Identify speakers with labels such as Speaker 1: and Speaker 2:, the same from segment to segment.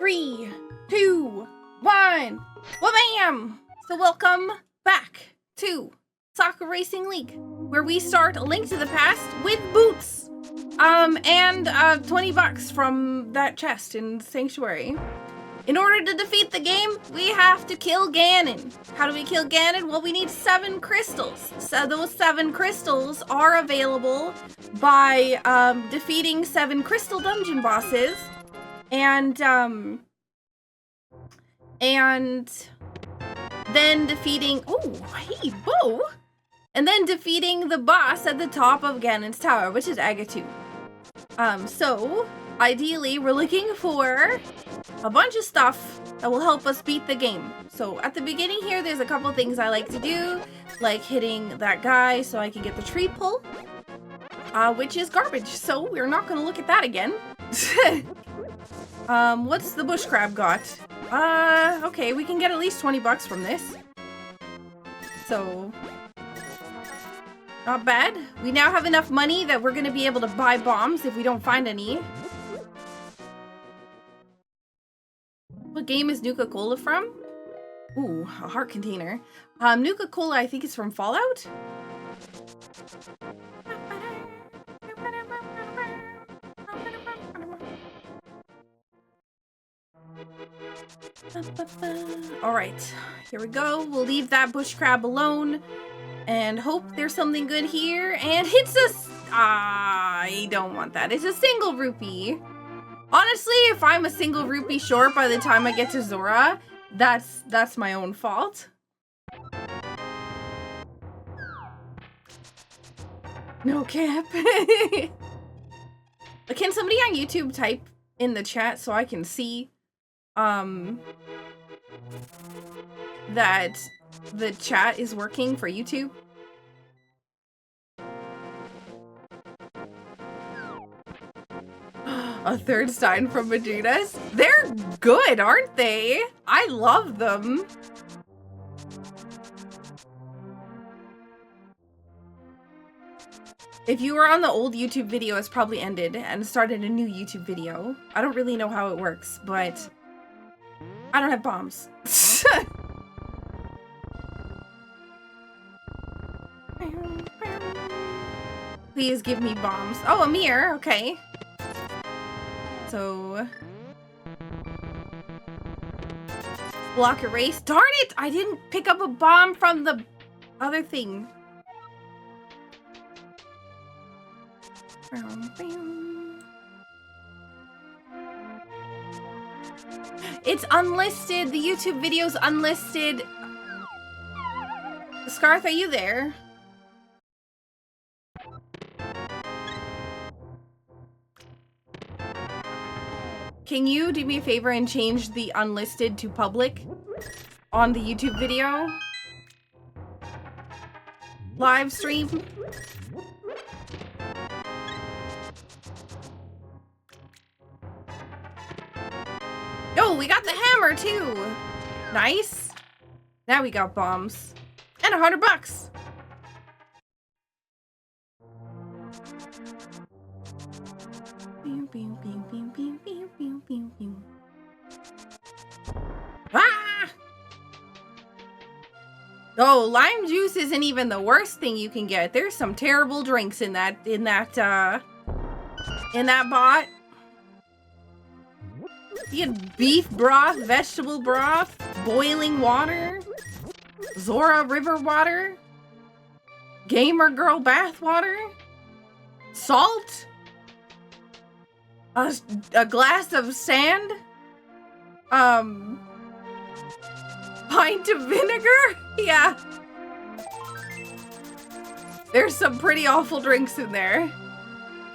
Speaker 1: 3, 2, 1. Wha-bam! So welcome back to Saku Racing League, where we start A Link to the Past with boots. And 20 bucks from that chest in Sanctuary. In order to defeat the game, we have to kill Ganon. How do we kill Ganon? Well, we need 7 crystals. So those 7 crystals are available by defeating 7 crystal dungeon bosses and then defeating, oh, hey, Bo! And then defeating the boss at the top of Ganon's tower, which is Agatu. So ideally, we're looking for a bunch of stuff that will help us beat the game. So at the beginning here, there's a couple things I like to do, like hitting that guy so I can get the tree pull, which is garbage. So we're not going to look at that again. What's the bush crab got? Okay, we can get at least 20 bucks from this. So, not bad. We now have enough money that we're going to be able to buy bombs if we don't find any. What game is Nuka-Cola from? Ooh, a heart container. Nuka-Cola, I think, is from Fallout? Alright, here we go. We'll leave that bush crab alone and hope there's something good here. And it's I don't want that. It's a single rupee. Honestly, if I'm a single rupee short by the time I get to Zora, that's my own fault. No cap. Can somebody on YouTube type in the chat so I can see that the chat is working for YouTube? A third sign from Majunas? They're good, aren't they? I love them. If you were on the old YouTube video, it's probably ended and started a new YouTube video. I don't really know how it works, but I don't have bombs. Please give me bombs. Oh, a mirror. Okay. So, block erase. Darn it! I didn't pick up a bomb from the other thing. It's unlisted. The YouTube video's unlisted. Scarth, are you there? Can you do me a favor and change the unlisted to public on the YouTube video? Live stream? Oh, we got the hammer too! Nice. Now we got bombs. And 100 bucks! Ah! Oh, lime juice isn't even the worst thing you can get. There's some terrible drinks in that bot. You get beef broth, vegetable broth, boiling water, Zora river water, gamer girl bath water, salt, a glass of sand, pint of vinegar? Yeah. There's some pretty awful drinks in there.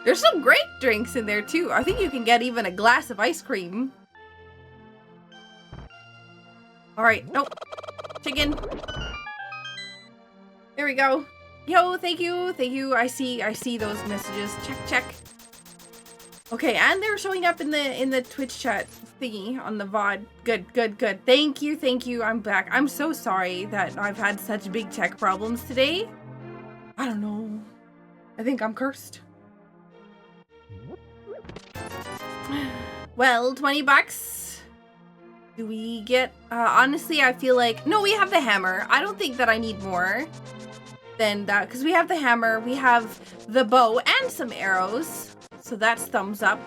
Speaker 1: There's some great drinks in there too. I think you can get even a glass of ice cream. Alright, nope. Chicken. There we go. Yo, thank you, thank you. I see those messages. Check. Okay, and they're showing up in the Twitch chat thingy on the VOD. Good. Thank you. I'm back. I'm so sorry that I've had such big tech problems today. I don't know. I think I'm cursed. Well, 20 bucks. Do we get, honestly, I feel like, no, we have the hammer. I don't think that I need more than that, because we have the hammer, we have the bow, and some arrows. So that's thumbs up.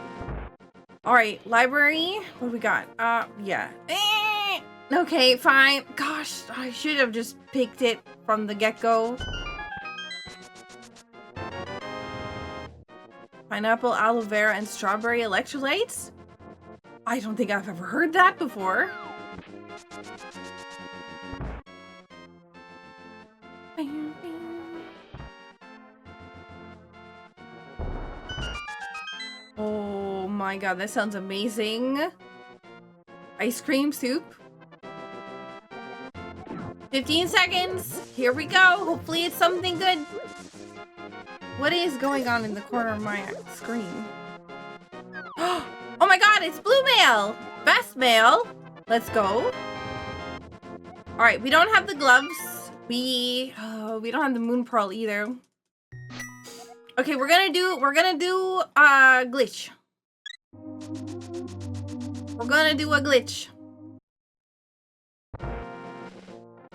Speaker 1: All right, library, what do we got? Yeah. Okay, fine. Gosh, I should have just picked it from the get-go. Pineapple, aloe vera, and strawberry electrolytes? I don't think I've ever heard that before. Oh my god, that sounds amazing. Ice cream soup. 15 seconds. Here we go. Hopefully it's something good. What is going on in the corner of my screen? Oh my god, it's blue mail! Best mail! Let's go. Alright, we don't have the gloves. We don't have the moon pearl either. Okay, we're gonna do glitch. We're gonna do a glitch.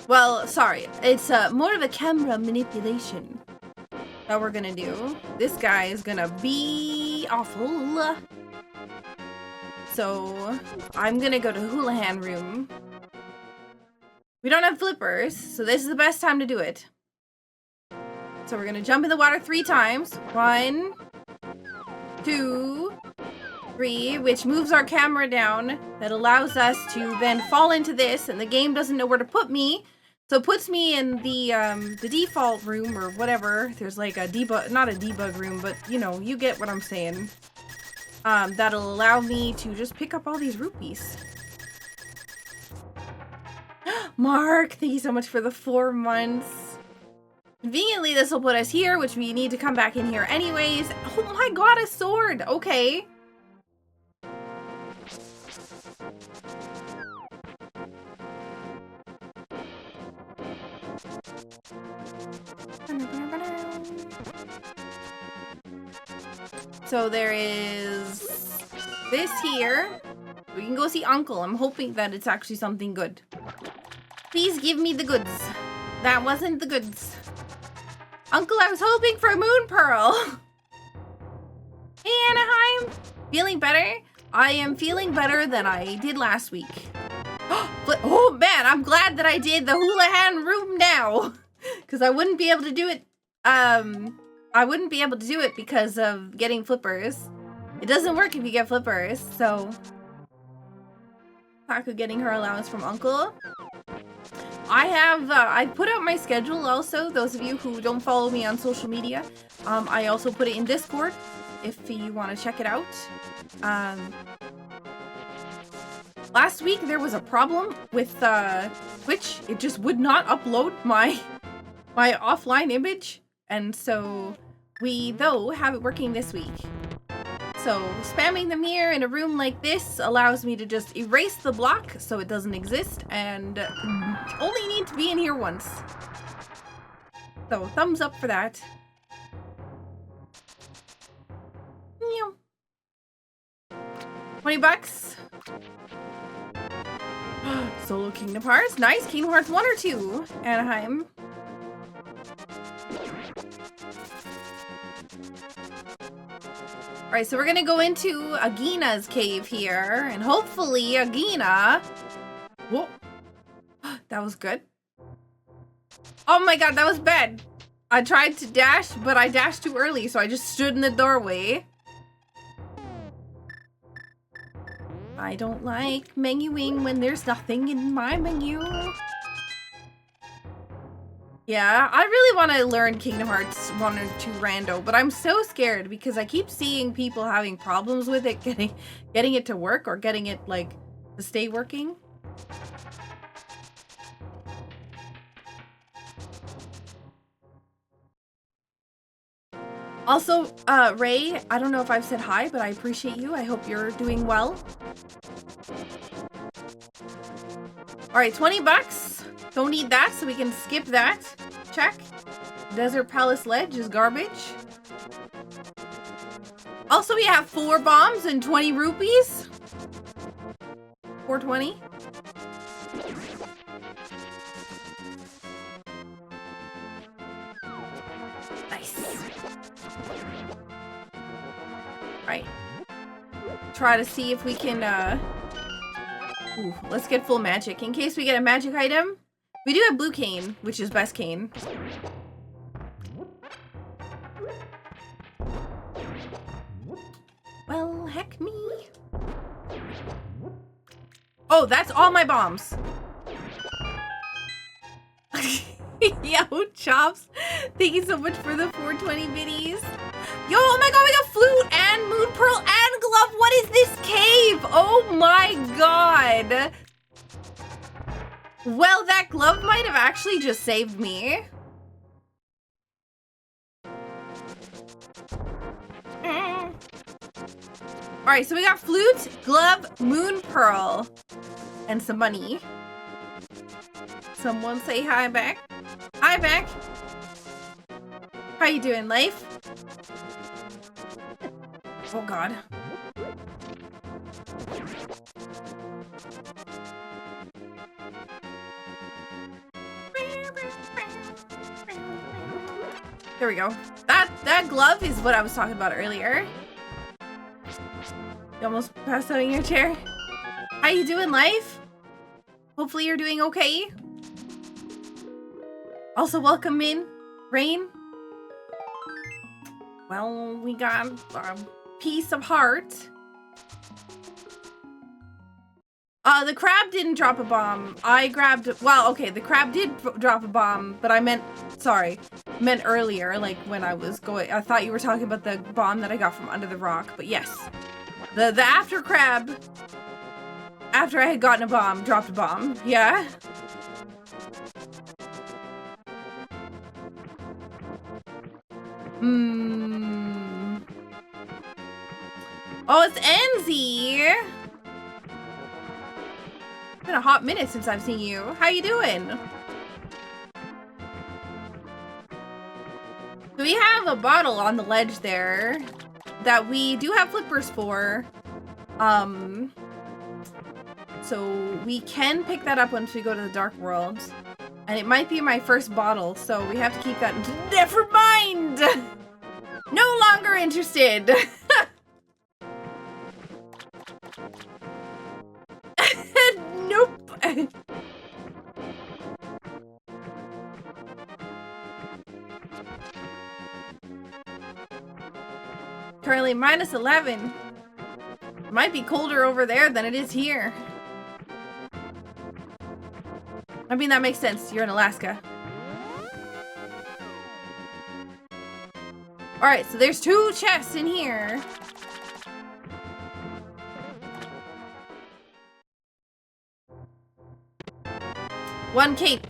Speaker 1: Well, sorry, it's more of a camera manipulation that we're gonna do. This guy is gonna be awful. So, I'm gonna go to Houlihan room. We don't have flippers, so this is the best time to do it. So we're gonna jump in the water 3 times. 1, 2, 3, which moves our camera down. That allows us to then fall into this, and the game doesn't know where to put me. So it puts me in the default room or whatever. There's like a debug, not a debug room, but you know, you get what I'm saying. That'll allow me to just pick up all these rupees. Mark, thank you so much for the 4 months. Conveniently, this will put us here, which we need to come back in here anyways. Oh my god, a sword! Okay. So there is this here. We can go see Uncle. I'm hoping that it's actually something good. Please give me the goods. That wasn't the goods. Uncle, I was hoping for a moon pearl. Hey, Anaheim. Feeling better? I am feeling better than I did last week. Oh man, I'm glad that I did the Houlihan room now. Because I wouldn't be able to do it. I wouldn't be able to do it because of getting flippers. It doesn't work if you get flippers, so... Saku getting her allowance from Uncle. I put out my schedule also, those of you who don't follow me on social media. I also put it in Discord, if you want to check it out. Last week there was a problem with Twitch. It just would not upload my offline image, and so we, though, have it working this week. So spamming them here in a room like this allows me to just erase the block so it doesn't exist, and only need to be in here once. So thumbs up for that. 20 bucks. Solo Kingdom Hearts. Nice. Kingdom Hearts 1 or 2. Anaheim. Alright, so we're gonna go into Agina's cave here, and hopefully Agina... Whoa. That was good. Oh my god, that was bad. I tried to dash, but I dashed too early, so I just stood in the doorway. I don't like menuing when there's nothing in my menu. Yeah, I really want to learn Kingdom Hearts 1 or 2 rando, but I'm so scared because I keep seeing people having problems with it, getting it to work or getting it, like, to stay working. Also, Ray, I don't know if I've said hi, but I appreciate you. I hope you're doing well. Alright, 20 bucks. Don't need that, so we can skip that. Check. Desert Palace Ledge is garbage. Also, we have 4 bombs and 20 rupees. 420. Nice. Right. Try to see if we can, ooh, let's get full magic. In case we get a magic item. We do have blue cane, which is best cane. Well, heck me. Oh, that's all my bombs. Yo, Chops. Thank you so much for the 420 biddies. Yo, oh my god, we got flute and moon pearl and glove. What is this cave? Oh my god. Well, that glove might have actually just saved me. Alright, so we got flute, glove, moon pearl, and some money. Someone say hi back. Hi back. How you doing, life? Oh god. There we go. That glove is what I was talking about earlier. You almost passed out in your chair. How you doing, life? Hopefully you're doing okay. Also, welcome in, Rain. Well, we got a piece of heart. The crab didn't drop a bomb. I grabbed, well, okay, the crab did drop a bomb, but I meant, sorry, meant earlier, like when I was going, I thought you were talking about the bomb that I got from under the rock, but yes. The after crab, after I had gotten a bomb, dropped a bomb, yeah? Oh, it's Enzy! It's been a hot minute since I've seen you. How you doing? So we have a bottle on the ledge there that we do have flippers for. So we can pick that up once we go to the Dark World. And it might be my first bottle, so we have to keep that. Never mind! No longer interested! Nope! Currently minus 11. It might be colder over there than it is here. I mean, that makes sense. You're in Alaska. Alright, so there's 2 chests in here. One cape.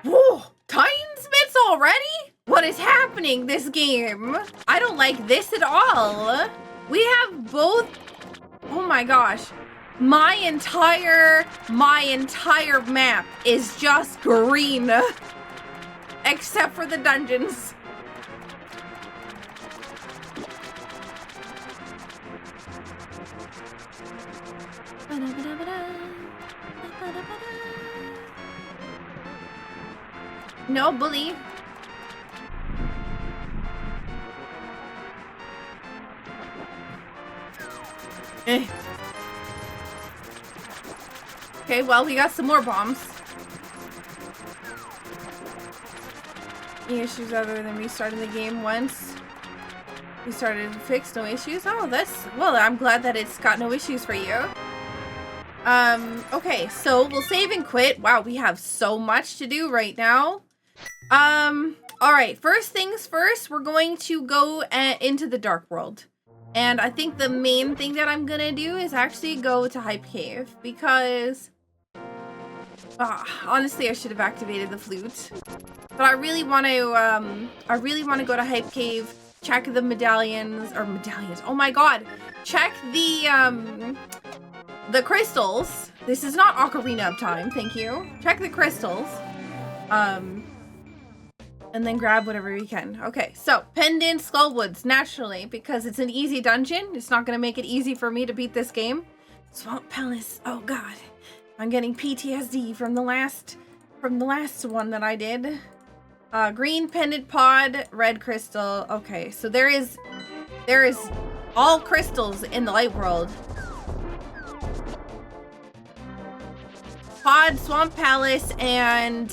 Speaker 1: Whoa! Tinesmiths already? What is happening this game? I don't like this at all. We have both. Oh my gosh. My entire map is just green. Except for the dungeons. No bully. Okay, well, we got some more bombs. Any issues other than restarting the game once? We started to fix, no issues? Oh, that's... Well, I'm glad that it's got no issues for you. Okay, so we'll save and quit. Wow, we have so much to do right now. Alright, first things first, we're going to go into the Dark World. And I think the main thing that I'm gonna do is actually go to Hype Cave, because... honestly, I should have activated the flute. But I really want to, go to Hype Cave, check the medallions, oh my god! Check the crystals. This is not Ocarina of Time, thank you. Check the crystals. And then grab whatever we can. Okay, so, Pendant Skullwoods, naturally, because it's an easy dungeon. It's not gonna make it easy for me to beat this game. Swamp Palace, oh god. I'm getting PTSD from the last one that I did. Green pendant pod, red crystal. Okay, so there is all crystals in the light world. Pod, Swamp Palace, and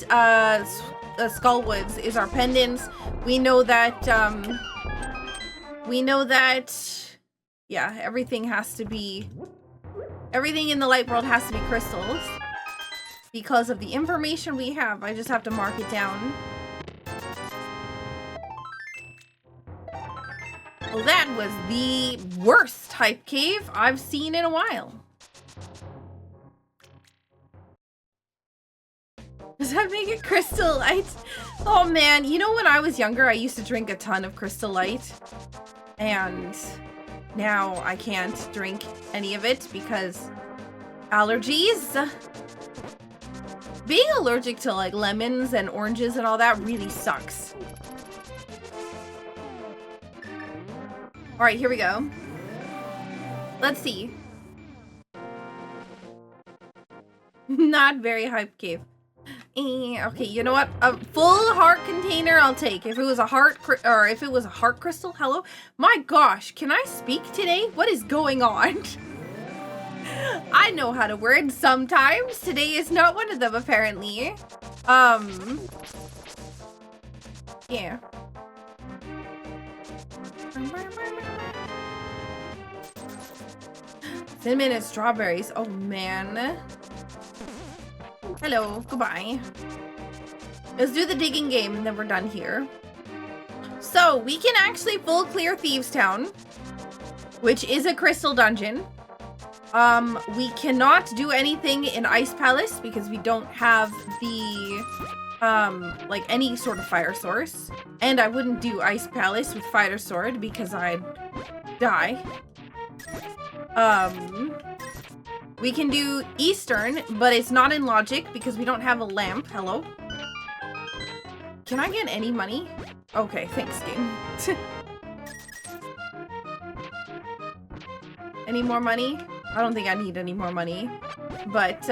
Speaker 1: Skullwoods is our pendants. We know that, yeah, everything in the light world has to be crystals. Because of the information we have, I just have to mark it down. Well, that was the worst type cave I've seen in a while. Does that make it Crystal Light? Oh man, you know when I was younger, I used to drink a ton of Crystal Light. And now I can't drink any of it because allergies. Being allergic to like lemons and oranges and all that really sucks. All right, here we go. Let's see. Not very hype cave. Okay, you know what? A full heart container I'll take. If it was a heart crystal. Hello? My gosh, can I speak today? What is going on? I know how to word sometimes. Today is not one of them, apparently. Yeah. Cinnamon and strawberries. Oh, man. Hello. Goodbye. Let's do the digging game, and then we're done here. So, we can actually full clear Thieves Town, which is a crystal dungeon. We cannot do anything in Ice Palace because we don't have the, like any sort of fire source. And I wouldn't do Ice Palace with Fire Sword because I'd die. We can do Eastern, but it's not in Logic because we don't have a lamp. Hello? Can I get any money? Okay, thanks, game. Any more money? I don't think I need any more money. But,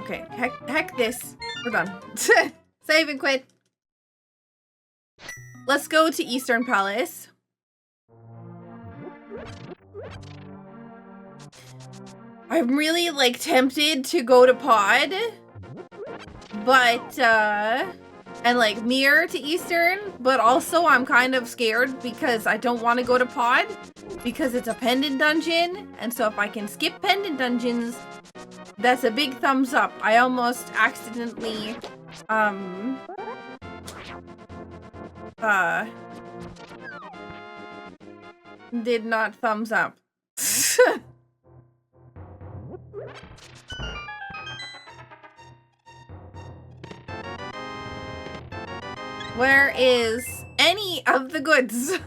Speaker 1: okay, heck this. We're done. Save and quit. Let's go to Eastern Palace. I'm really, like, tempted to go to Pod. But, and, like, mirror to Eastern. But also, I'm kind of scared because I don't want to go to Pod. Because it's a pendant dungeon. And so if I can skip pendant dungeons, that's a big thumbs up. I almost accidentally, did not thumbs up. Where is any of the goods?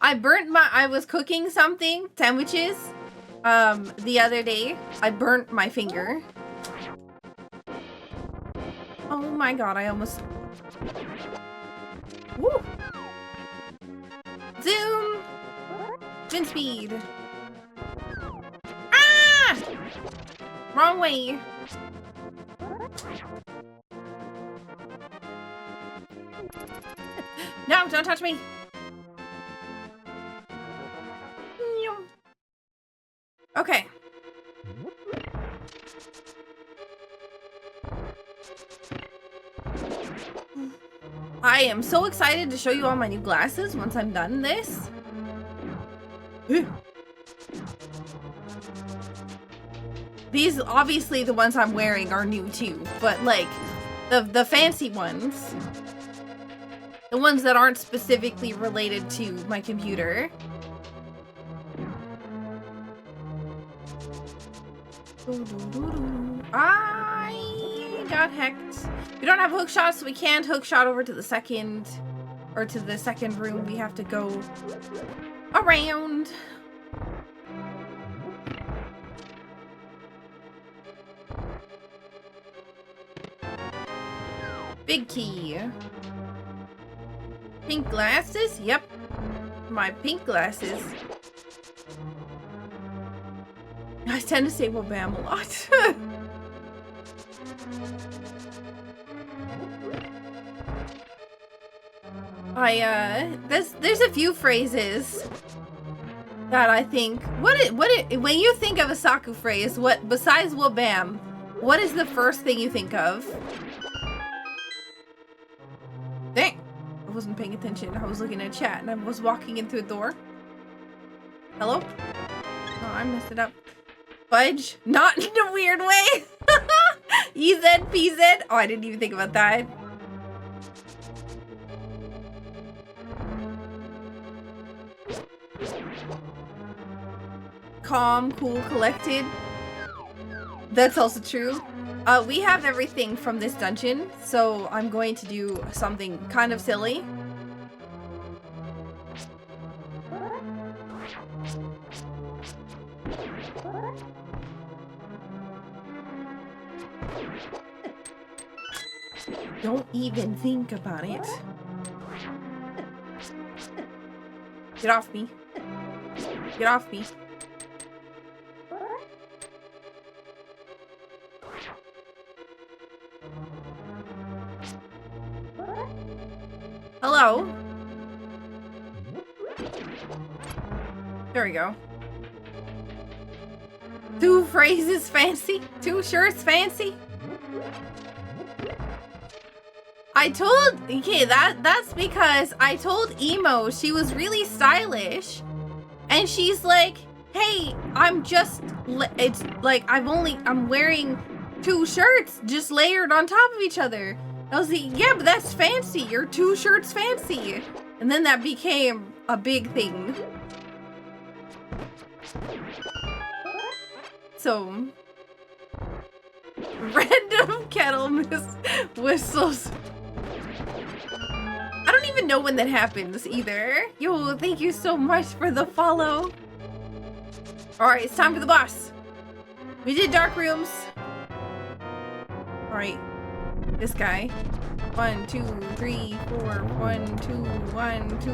Speaker 1: I was cooking something, sandwiches, the other day. I burnt my finger. Oh my god, I almost... Woo! Zoom! Spin speed. Ah! Wrong way. No, don't touch me. Okay. I am so excited to show you all my new glasses once I'm done this. These, obviously the ones I'm wearing are new too, but like the fancy ones, the ones that aren't specifically related to my computer. I got hacked. We don't have hook shots, so we can't hook shot over to the second, or to the second room. We have to go around. Big key. Pink glasses? Yep. My pink glasses. I tend to say well bam a lot. There's a few phrases that I think, when you think of a Saku phrase, what, besides "wabam," what is the first thing you think of? Dang, I wasn't paying attention. I was looking at chat and I was walking in through a door. Hello? Oh, I messed it up. Fudge? Not in a weird way. EZ, PZ? Oh, I didn't even think about that. Calm, cool, collected. That's also true. We have everything from this dungeon, so I'm going to do something kind of silly. Don't even think about it. Get off me. Get off me. Hello? There we go. 2 phrases fancy? 2 shirts fancy? I told, okay, that's because I told Emo she was really stylish, and she's like, hey, I'm just, it's like, I'm wearing 2 shirts just layered on top of each other. I was like, yeah, but that's fancy. Your 2 shirts fancy. And then that became a big thing. So, random kettle whistles. I don't even know when that happens either. Yo, thank you so much for the follow. Alright, it's time for the boss. We did dark rooms. Alright. This guy. 1, 2, 3, 4. 1, 2, 1, 2.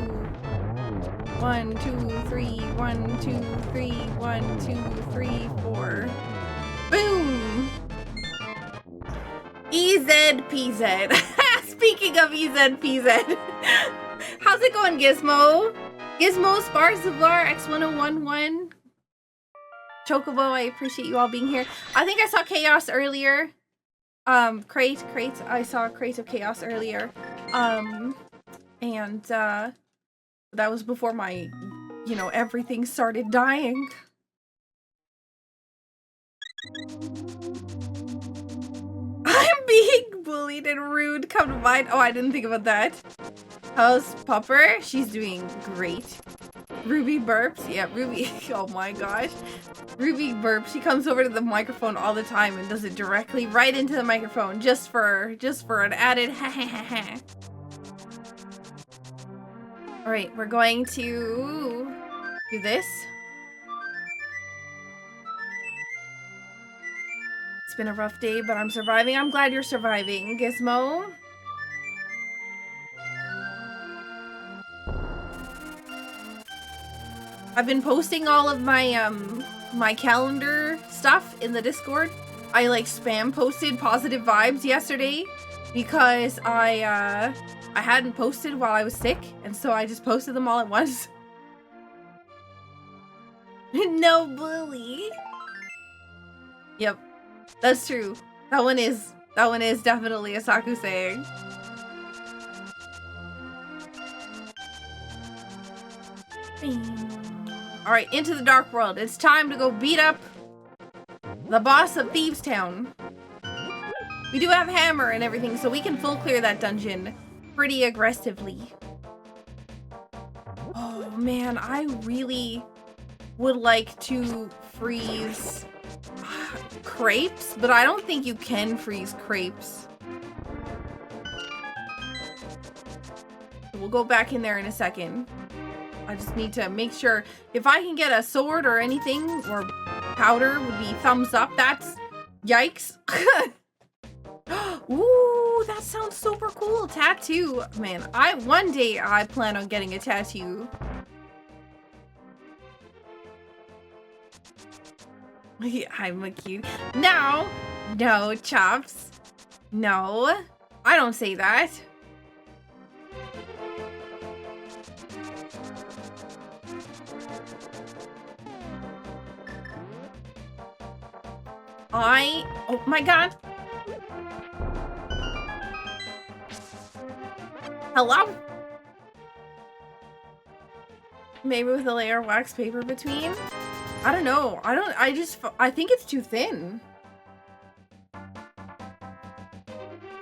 Speaker 1: 1, 2, 3. 1, 2, 3. 1, 2, 3, 4. Boom! EZPZ. Speaking of EZPZ. How's it going, Gizmo? Gizmo, Sparzavar, X1011. Chocobo, I appreciate you all being here. I think I saw Chaos earlier. Crate, I saw a Crate of Chaos earlier. That was before my, you know, everything started dying. I'm being bullied and rude, come to mind. Oh, I didn't think about that. How's Pupper? She's doing great. Ruby burps. Yeah, Ruby. Oh my gosh. Ruby burps. She comes over to the microphone all the time and does it directly right into the microphone just for an added ha ha ha ha. All right, we're going to do this. It's been a rough day, but I'm surviving. I'm glad you're surviving, Gizmo. I've been posting all of my my calendar stuff in the Discord. I like spam posted positive vibes yesterday because I hadn't posted while I was sick, and so I just posted them all at once. No bully. Yep, that's true. That one is definitely a Saku saying. Alright, into the dark world. It's time to go beat up the boss of Thieves Town. We do have hammer and everything, so we can full clear that dungeon pretty aggressively. Oh man, I really would like to freeze crepes, but I don't think you can freeze crepes. We'll go back in there in a second. I just need to make sure if I can get a sword or anything or powder would be thumbs up. That's yikes. Ooh, that sounds super cool. Tattoo. Man, one day I plan on getting a tattoo. Yeah, I'm cute. Now, No, Chops. No, I don't say that. Oh my god. Hello? Maybe with a layer of wax paper between? I don't know. I think it's too thin.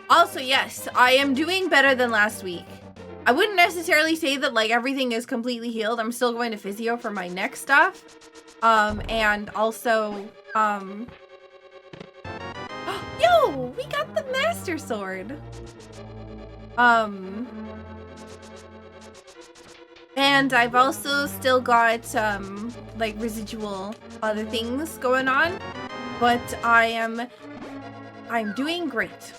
Speaker 1: Also, yes, I am doing better than last week. I wouldn't necessarily say that like everything is completely healed. I'm still going to physio for my neck stuff. And also, yo, we got the Master Sword. And I've also still got, like residual other things going on, but I'm doing great.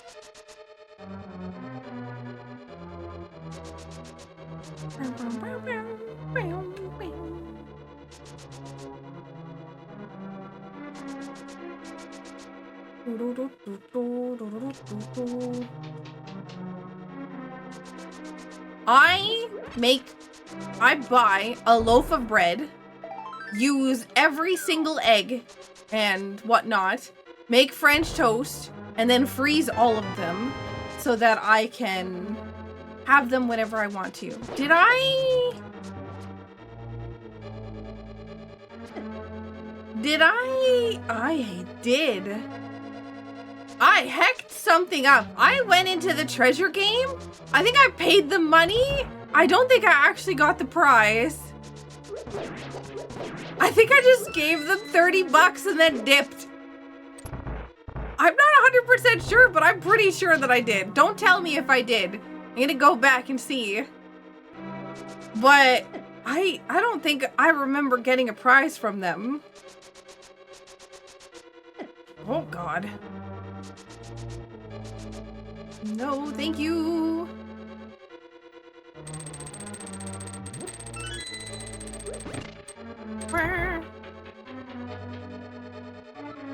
Speaker 1: I buy a loaf of bread, use every single egg and whatnot, make French toast, and then freeze all of them so that I can have them whenever I want to. Did I? I did. I hecked something up. I went into the treasure game. I think I paid them money. I don't think I actually got the prize. I think I just gave them 30 bucks and then dipped. I'm not 100% sure, but I'm pretty sure that I did. Don't tell me if I did. I'm gonna go back and see. But I don't think I remember getting a prize from them. Oh God. No, thank you.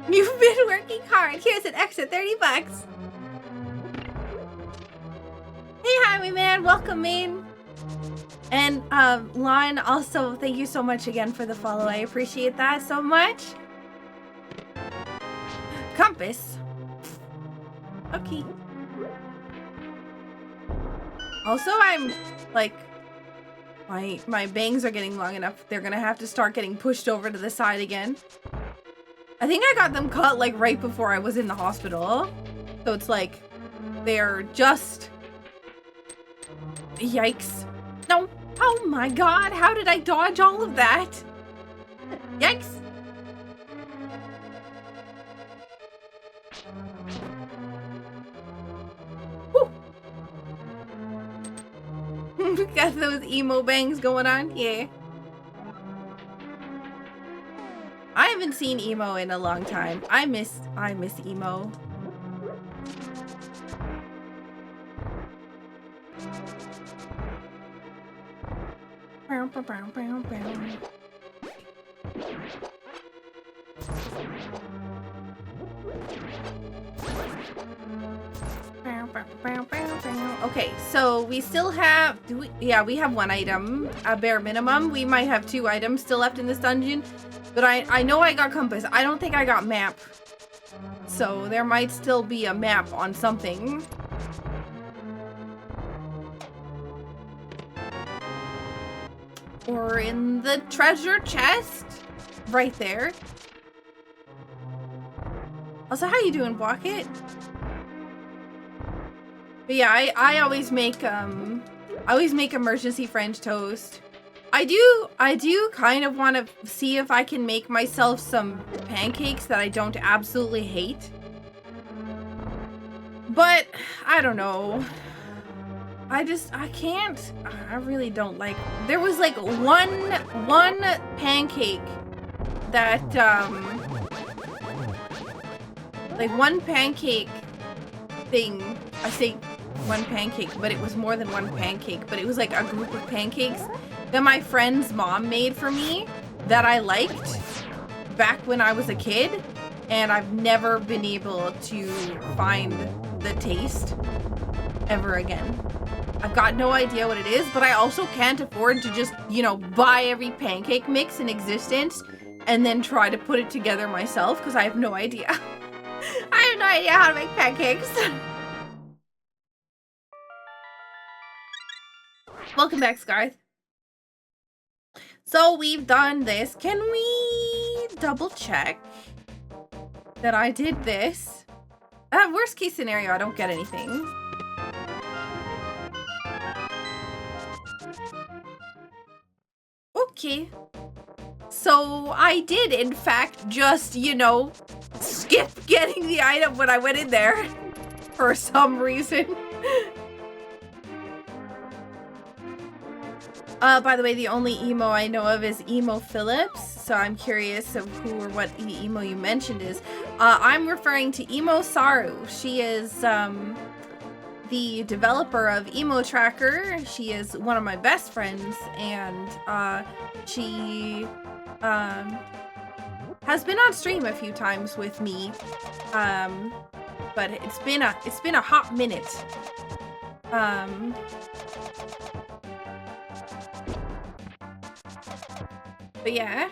Speaker 1: You've been working hard. Here's an extra 30 bucks. Hey, Highwayman, welcome in. And Lon, also thank you so much again for the follow. I appreciate that so much. Compass. Okay. Also, I'm like, my bangs are getting long enough. They're gonna have to start getting pushed over to the side again. I think I got them cut like right before I was in the hospital. So it's like, they're just, yikes. No, oh my God, how did I dodge all of that? Yikes. Got those emo bangs going on, yeah. I haven't seen emo in a long time. I miss emo. Okay, so we still have, yeah, we have one item, a bare minimum. We might have 2 items still left in this dungeon, but I know I got compass. I don't think I got map. So there might still be a map on something. Or in the treasure chest, right there. Also, how you doing, Bucket? But yeah, I always make emergency French toast. I do kind of want to see if I can make myself some pancakes that I don't absolutely hate. But I don't know. I can't. I really don't like. There was like one pancake that like one pancake thing. I say one pancake, but it was more than one pancake. But it was like a group of pancakes that my friend's mom made for me that I liked back when I was a kid. and I've never been able to find the taste ever again. I've got no idea what it is, but I also can't afford to just, you know, buy every pancake mix in existence and then try to put it together myself, because I have no idea. I have no idea how to make pancakes. Welcome back, Scarth. So we've done this. Can we double check that I did this? Worst case scenario, I don't get anything. Okay. So I did, in fact, just, you know, skip getting the item when I went in there for some reason. By the way, the only emo I know of is Emo Phillips, so I'm curious of who or what the emo you mentioned is. I'm referring to Emo Saru. She is the developer of Emo Tracker. She is one of my best friends, and she has been on stream a few times with me, but it's been a hot minute. But yeah.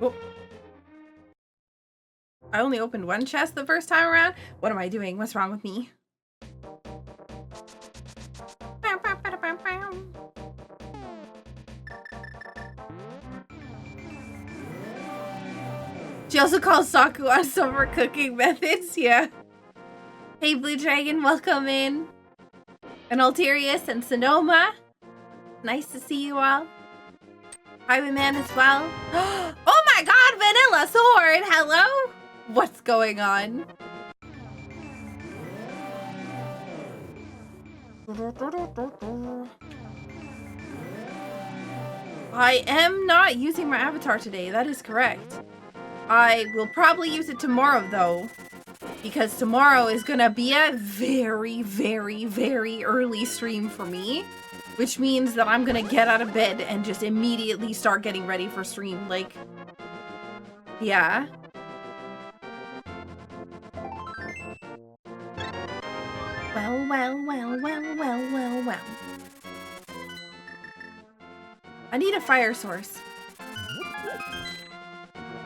Speaker 1: Oh. I only opened one chest the first time around. What am I doing? What's wrong with me? She also calls Saku on summer cooking methods. Yeah. Hey, Blue Dragon, welcome in. And Alterius and Sonoma. Nice to see you all. Highwayman as well. Oh my god, Vanilla Sword! Hello? What's going on? I am not using my avatar today, that is correct. I will probably use it tomorrow though, because tomorrow is gonna be a very, very, very early stream for me. Which means that I'm gonna get out of bed and just immediately start getting ready for stream. Like, yeah. Well. I need a fire source.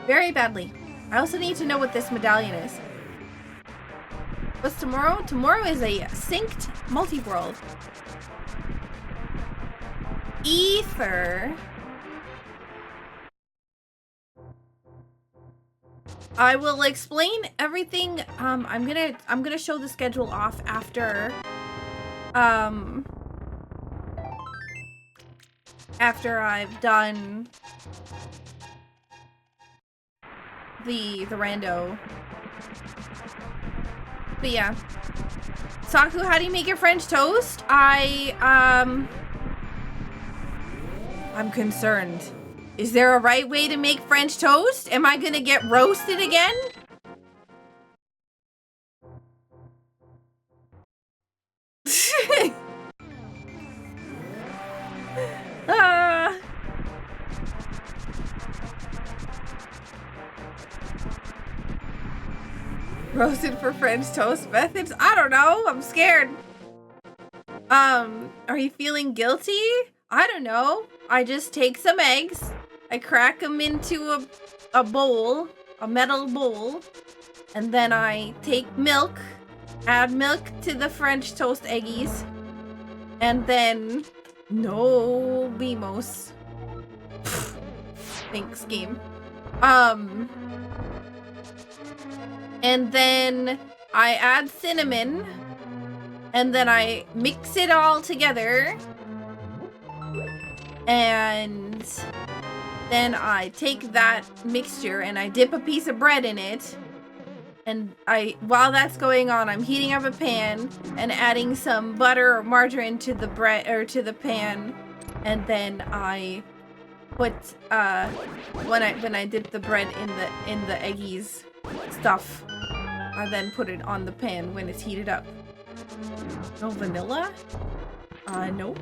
Speaker 1: Very badly. I also need to know what this medallion is. What's tomorrow? Tomorrow is a synced multi-world. Ether. I will explain everything. I'm gonna show the schedule off after after I've done the rando. But yeah. Saku, how do you make your French toast? I'm concerned. Is there a right way to make French toast? Am I gonna get roasted again? Roasted for French toast methods? I don't know. I'm scared. Are you feeling guilty? I don't know. I just take some eggs. I crack them into a bowl, a metal bowl. And then I take milk, add milk to the French toast eggies. And then, no BMOS. Thanks, game. And then I add cinnamon. And then I mix it all together. And then I take that mixture and I dip a piece of bread in it. And while that's going on, I'm heating up a pan and adding some butter or margarine to the bread or to the pan. And then I put when I dip the bread in the eggies stuff, I then put it on the pan when it's heated up. No vanilla? No.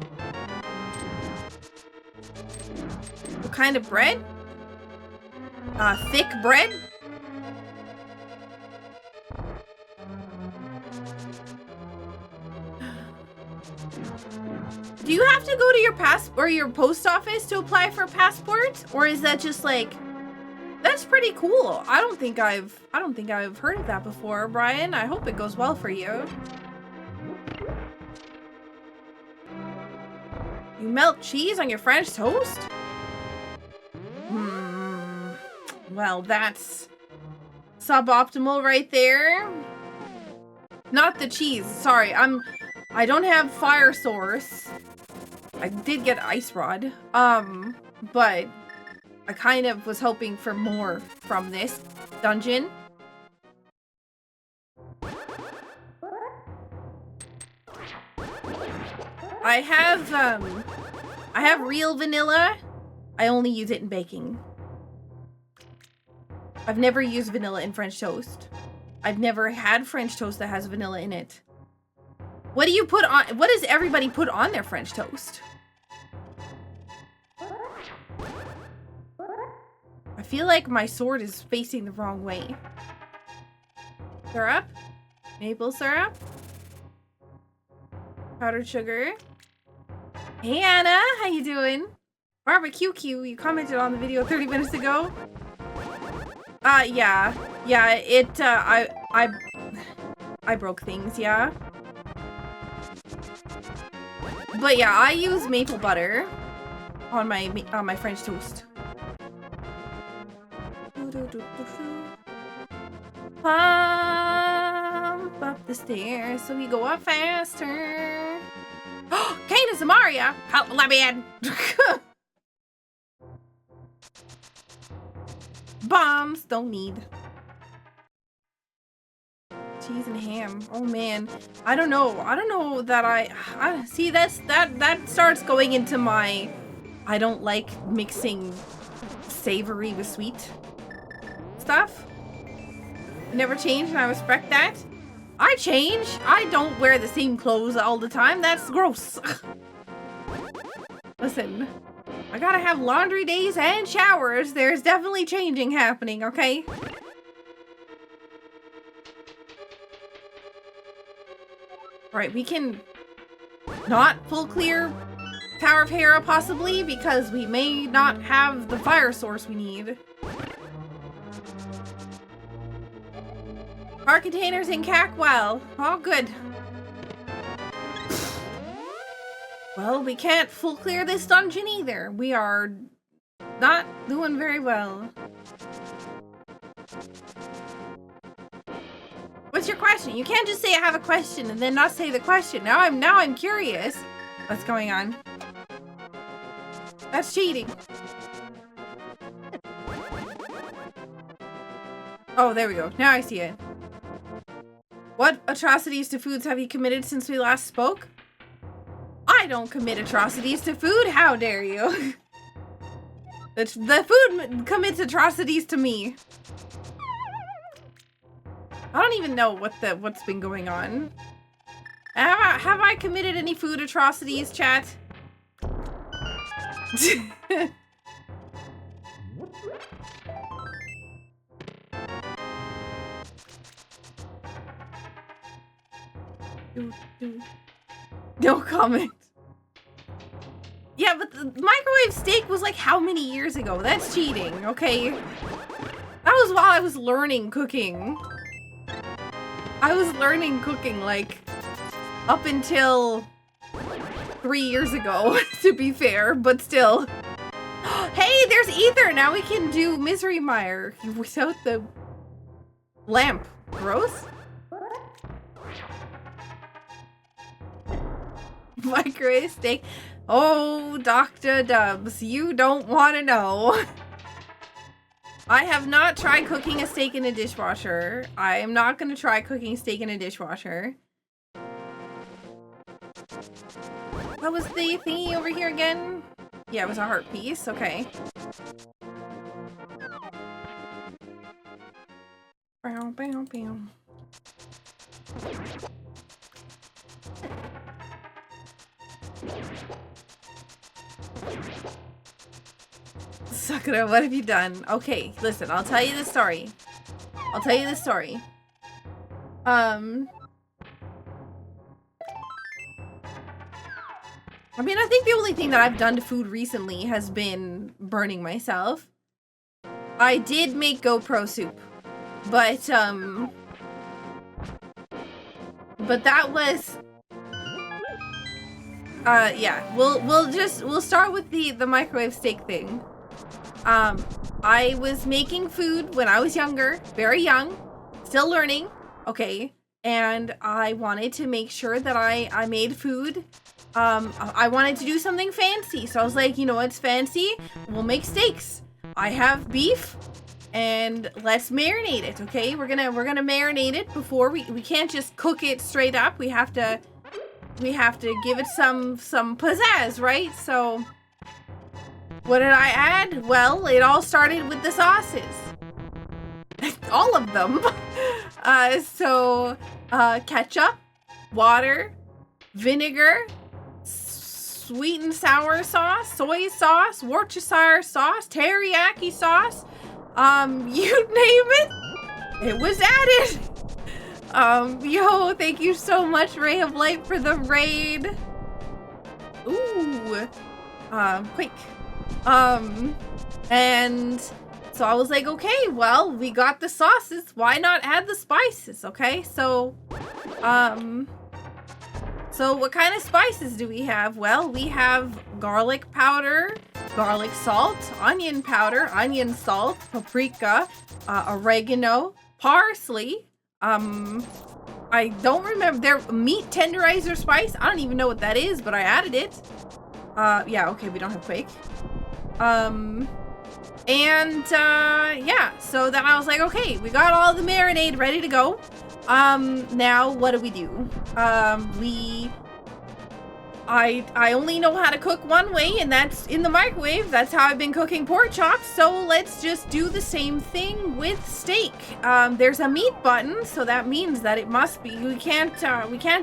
Speaker 1: What kind of bread? Thick bread? Do you have to go to your post office to apply for a passport? Or is that just like, that's pretty cool. I don't think I've heard of that before, Brian. I hope it goes well for you. You melt cheese on your French toast? Well, that's suboptimal right there. Not the cheese. Sorry, I don't have fire source. I did get ice rod. But I kind of was hoping for more from this dungeon. I have real vanilla. I only use it in baking. I've never used vanilla in French toast. I've never had French toast that has vanilla in it. What do you put on? What does everybody put on their French toast? I feel like my sword is facing the wrong way. Syrup? Maple syrup? Powdered sugar? Hey Anna, how you doing? Barbecue Q, you commented on the video 30 minutes ago. Yeah, I broke things, yeah. But yeah, I use maple butter on my French toast. Pump up the stairs so we go up faster. Oh, Kane Samaria! Help my bed! Bombs don't need. Cheese and ham. Oh man, I don't know that I see that starts going into my I don't like mixing savory with sweet stuff. Never changed and I respect that. I change. I don't wear the same clothes all the time. That's gross. Listen, I gotta have laundry days and showers. There's definitely changing happening, okay? Alright, we can not full clear Tower of Hera possibly because we may not have the fire source we need. Our containers in Cackwell. All good. Well, we can't full clear this dungeon either. We are not doing very well. What's your question? You can't just say I have a question and then not say the question. Now I'm curious. What's going on? That's cheating. Oh, there we go. Now I see it. What atrocities to foods have you committed since we last spoke? I don't commit atrocities to food. How dare you? The food commits atrocities to me. I don't even know what's been going on. Have I committed any food atrocities, chat? No comment. Yeah, but the microwave steak was like how many years ago? That's cheating, okay? That was while I was learning cooking. I was learning cooking like up until 3 years ago, to be fair, but still. Hey, there's ether! Now we can do Misery Mire without the lamp. Gross? Microwave steak. Oh, Dr. Dubs, you don't want to know. I have not tried cooking a steak in a dishwasher. I am not going to try cooking steak in a dishwasher. What was the thingy over here again? Yeah, it was a heart piece. Okay. Bow, bow, bow. Sakura, what have you done? Okay, listen, I'll tell you the story. I mean, I think the only thing that I've done to food recently has been burning myself. I did make GoPro soup, but that was, yeah, we'll start with the microwave steak thing. I was making food when I was younger, very young, still learning, okay, and I wanted to make sure that I made food. I wanted to do something fancy, so I was like, you know what's fancy? We'll make steaks. I have beef, and let's marinate it, okay? We're gonna marinate it before we can't just cook it straight up. We have to give it some pizzazz, right? So what did I add? Well, it all started with the sauces. All of them. Ketchup, water, vinegar, sweet and sour sauce, soy sauce, Worcestershire sauce, teriyaki sauce, you name it, it was added. Yo, thank you so much, Ray of Light, for the raid. Ooh, quick. And so I was like, okay, well, we got the sauces, why not add the spices, okay? So what kind of spices do we have? Well, we have garlic powder, garlic salt, onion powder, onion salt, paprika, oregano, parsley. I don't remember their meat tenderizer spice. I don't even know what that is, but I added it. Yeah, okay, we don't have Quake. Yeah, so then I was like, okay, we got all the marinade ready to go. Now what do? I only know how to cook one way, and that's in the microwave. That's how I've been cooking pork chops. So let's just do the same thing with steak. There's a meat button, so that means that it must be. We can't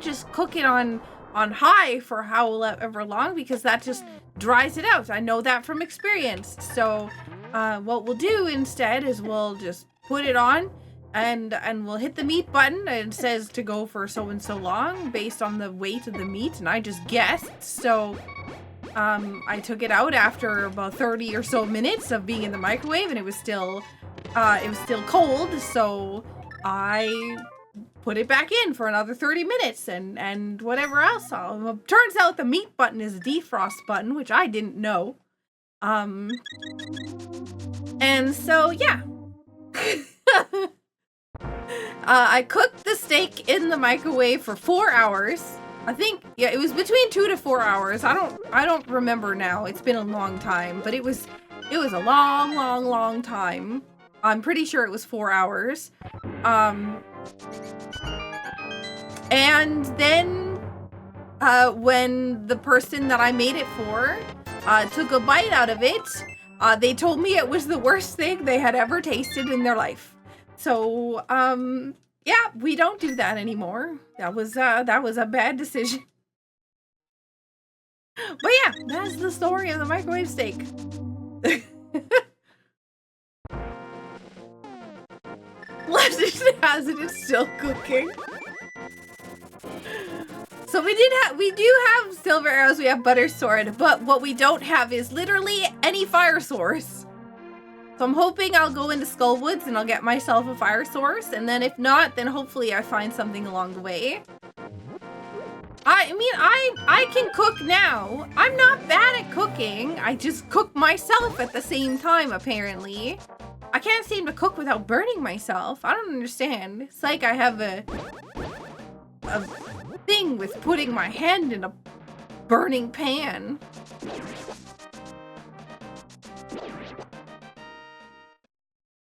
Speaker 1: just cook it on high for however long, because that just dries it out. I know that from experience. So what we'll do instead is we'll just put it on. And we'll hit the meat button, and it says to go for so and so long based on the weight of the meat, and I just guessed. So I took it out after about 30 or so minutes of being in the microwave, and it was still cold. So I put it back in for another 30 minutes and whatever else. Turns out the meat button is a defrost button, which I didn't know. And so yeah. I cooked the steak in the microwave for 4 hours. I think, yeah, it was between 2 to 4 hours. I don't remember now. It's been a long time, but it was a long time. I'm pretty sure it was 4 hours. And then when the person that I made it for took a bite out of it, they told me it was the worst thing they had ever tasted in their life. So, yeah, we don't do that anymore. That was a bad decision. But yeah, that's the story of the microwave steak. Legend has it, it's still cooking. So we do have silver arrows, we have butter sword, but what we don't have is literally any fire source. So I'm hoping I'll go into Skullwoods and I'll get myself a fire source, and then if not, then hopefully I find something along the way. I mean, I can cook now. I'm not bad at cooking. I just cook myself at the same time, apparently. I can't seem to cook without burning myself. I don't understand. It's like I have a thing with putting my hand in a burning pan.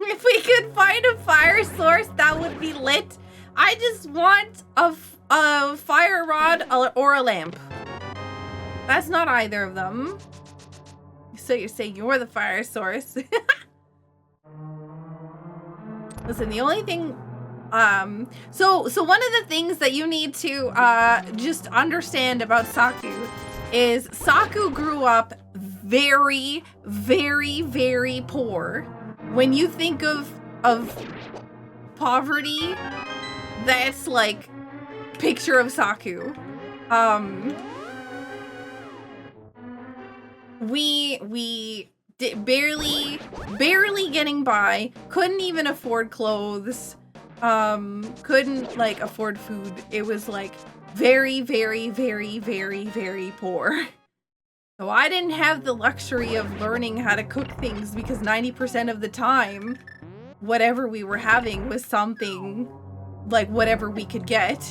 Speaker 1: If we could find a fire source, that would be lit. I just want a fire rod or a lamp. That's not either of them. So you're saying you're the fire source. Listen, the only thing... So one of the things that you need to just understand about Saku is Saku grew up very, very, very poor. When you think of poverty, that's like picture of Saku. We did barely getting by, couldn't even afford clothes, couldn't like afford food. It was like very, very, very, very, very poor. So I didn't have the luxury of learning how to cook things because 90% of the time, whatever we were having was something like whatever we could get.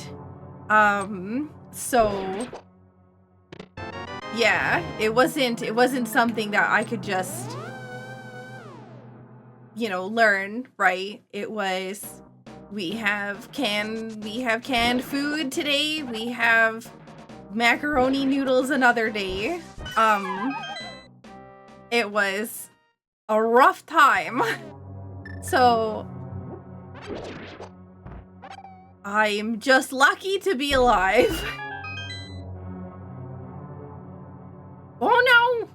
Speaker 1: So yeah, it wasn't something that I could just, you know, learn, right? It was, we have canned food today, we have macaroni noodles another day. It was a rough time. So I'm just lucky to be alive. Oh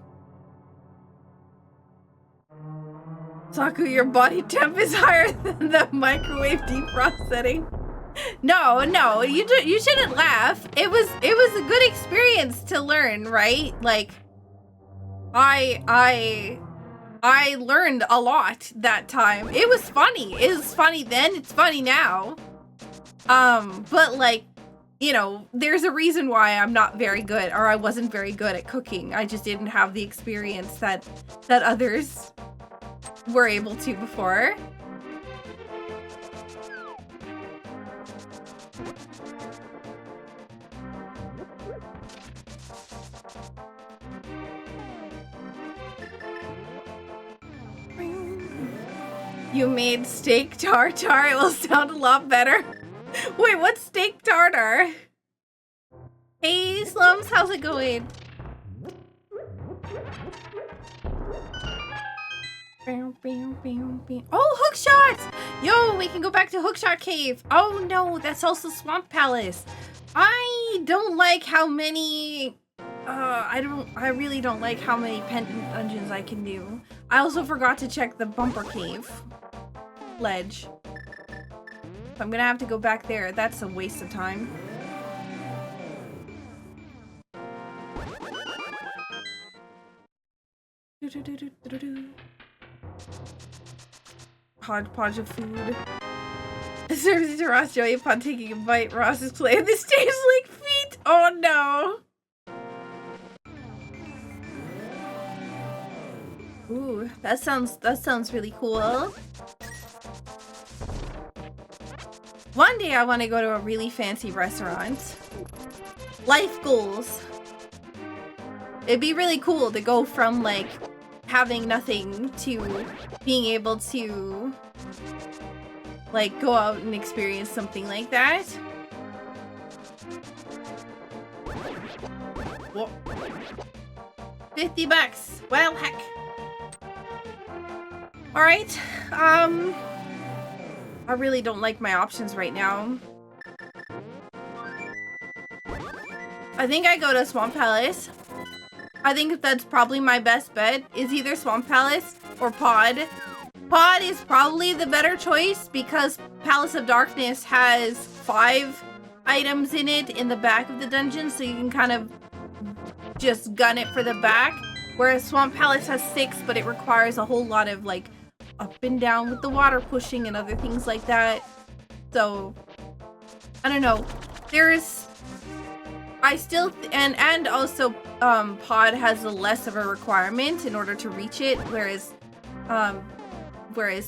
Speaker 1: no! Saku, your body temp is higher than the microwave defrost setting. No, you shouldn't laugh. It was a good experience to learn, right? Like, I learned a lot that time. It was funny. It was funny then, it's funny now. But like, you know, there's a reason why I'm not very good, or I wasn't very good at cooking. I just didn't have the experience that others were able to before. You made steak tartare. It will sound a lot better. Wait, what's steak tartare? Hey, Slums, how's it going? Oh, Hookshot! Yo, we can go back to Hookshot Cave. Oh no, that's also Swamp Palace. I don't like how many... I really don't like how many pendant dungeons I can do. I also forgot to check the bumper cave ledge. So I'm gonna have to go back there. That's a waste of time. Hodgepodge of food. Serves to Ross Joey upon taking a bite. Ross is playing this tastes like feet. Oh no. Ooh, that sounds really cool. One day I want to go to a really fancy restaurant. Life goals. It'd be really cool to go from like having nothing to being able to like go out and experience something like that. Whoa. $50. Well, heck. All right. I really don't like my options right now. I think I go to Swamp Palace. I think that's probably my best bet, is either Swamp Palace or Pod. Pod is probably the better choice because Palace of Darkness has 5 items in it in the back of the dungeon, so you can kind of just gun it for the back. Whereas Swamp Palace has 6, but it requires a whole lot of like up and down with the water pushing and other things like that. So I don't know. There's and also Pod has a less of a requirement in order to reach it, whereas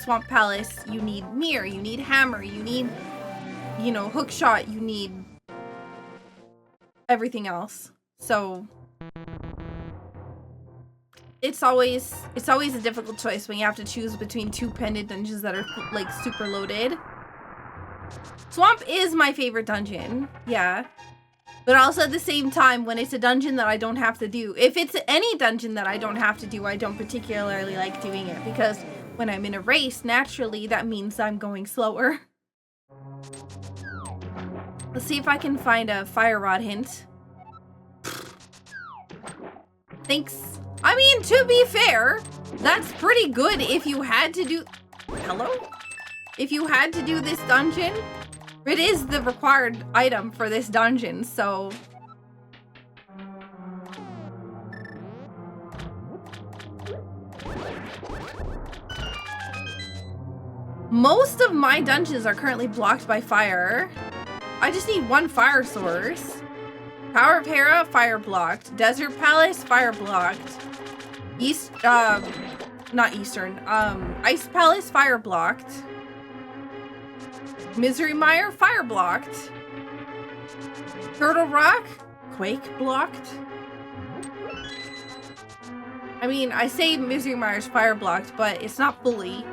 Speaker 1: Swamp Palace, you need mirror, you need hammer, you need, you know, hook shot, you need everything else. So it's always a difficult choice when you have to choose between 2 pendant dungeons that are like super loaded. Swamp is my favorite dungeon, yeah. But also at the same time, when it's a dungeon that I don't have to do, if it's any dungeon that I don't have to do, I don't particularly like doing it, because when I'm in a race, naturally that means I'm going slower. Let's see if I can find a fire rod hint. Thanks. I mean, to be fair, that's pretty good if you had to do... Hello? If you had to do this dungeon, it is the required item for this dungeon, so... Most of my dungeons are currently blocked by fire. I just need one fire source. Tower of Hera, fire blocked. Desert Palace, fire blocked. Not Eastern. Ice Palace, fire blocked. Misery Mire, fire blocked. Turtle Rock, quake blocked. I mean, I say Misery Mire's fire blocked, but it's not fully.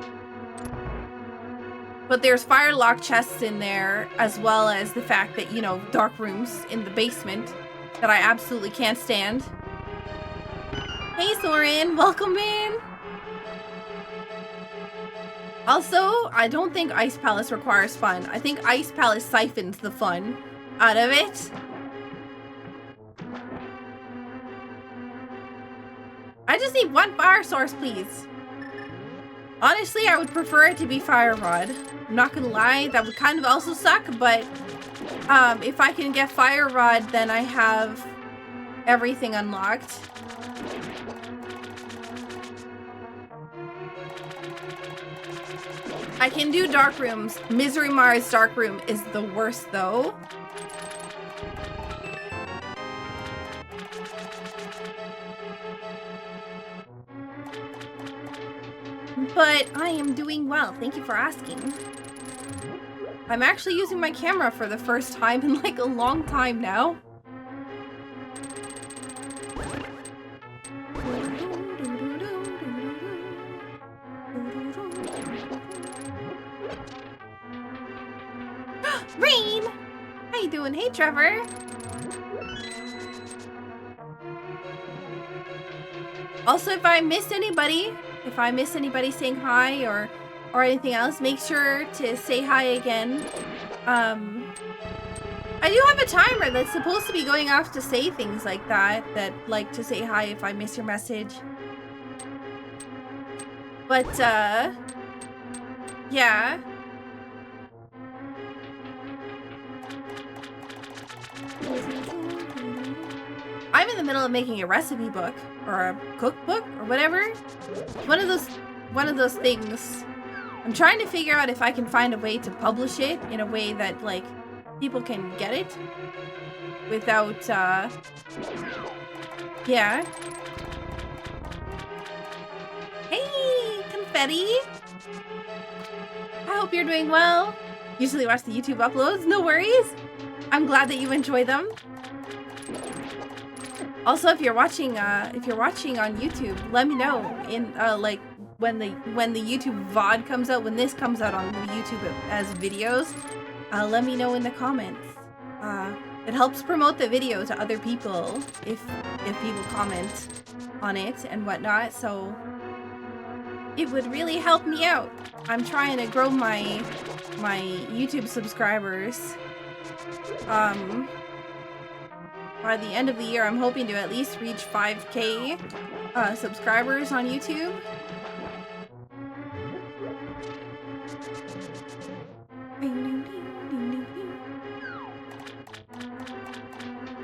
Speaker 1: But there's fire lock chests in there, as well as the fact that, you know, dark rooms in the basement that I absolutely can't stand. Hey Soren, welcome in! Also, I don't think Ice Palace requires fun. I think Ice Palace siphons the fun out of it. I just need one fire source, please. Honestly, I would prefer it to be Fire Rod. I'm not gonna lie, that would kind of also suck, but if I can get Fire Rod, then I have everything unlocked. I can do dark rooms. Misery Mire's dark room is the worst though. But I am doing well. Thank you for asking. I'm actually using my camera for the first time in like a long time now. Rain! How you doing? Hey, Trevor. Also, if I missed anybody saying hi or anything else, make sure to say hi again. I do have a timer that's supposed to be going off to say things like that, like to say hi if I miss your message. But, yeah. I'm in the middle of making a recipe book or a cookbook or whatever. One of those things. I'm trying to figure out if I can find a way to publish it in a way that like people can get it without yeah. Hey, confetti. I hope you're doing well. Usually watch the YouTube uploads, no worries. I'm glad that you enjoy them. Also, if you're watching on YouTube, let me know in like when the YouTube VOD comes out, when this comes out on YouTube as videos, let me know in the comments. It helps promote the video to other people if people comment on it and whatnot. So it would really help me out. I'm trying to grow my YouTube subscribers. By the end of the year, I'm hoping to at least reach 5K subscribers on YouTube.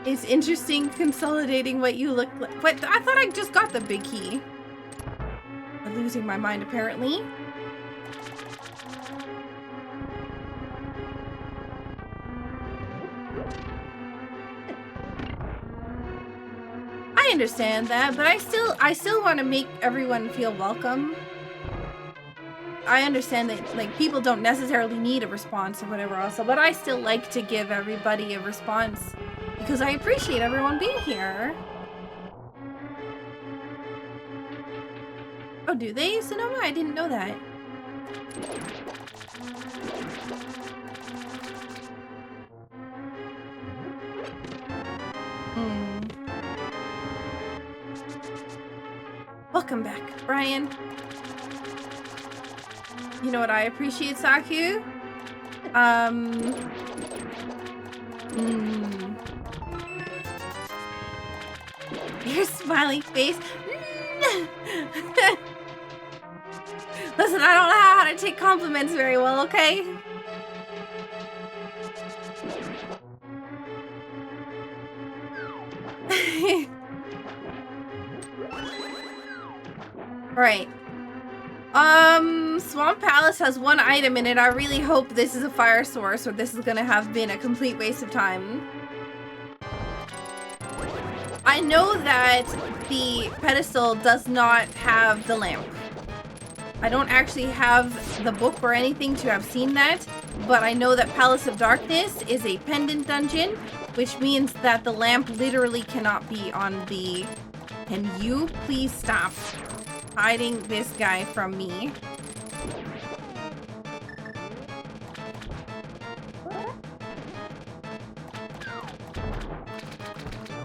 Speaker 1: It's interesting consolidating what you look like. What? I thought I just got the big key. I'm losing my mind apparently. I understand that, but I still want to make everyone feel welcome. I understand that like people don't necessarily need a response or whatever else, but I still like to give everybody a response because I appreciate everyone being here. Oh, do they, Sonoma? I didn't know that. Welcome back, Brian. You know what I appreciate, Saku? Your smiling face. Listen, I don't know how to take compliments very well, okay? Alright. Swamp Palace has one item in it. I really hope this is a fire source or this is gonna have been a complete waste of time. I know that the pedestal does not have the lamp. I don't actually have the book or anything to have seen that, but I know that Palace of Darkness is a pendant dungeon, which means that the lamp literally cannot be on the... Can you please stop hiding this guy from me?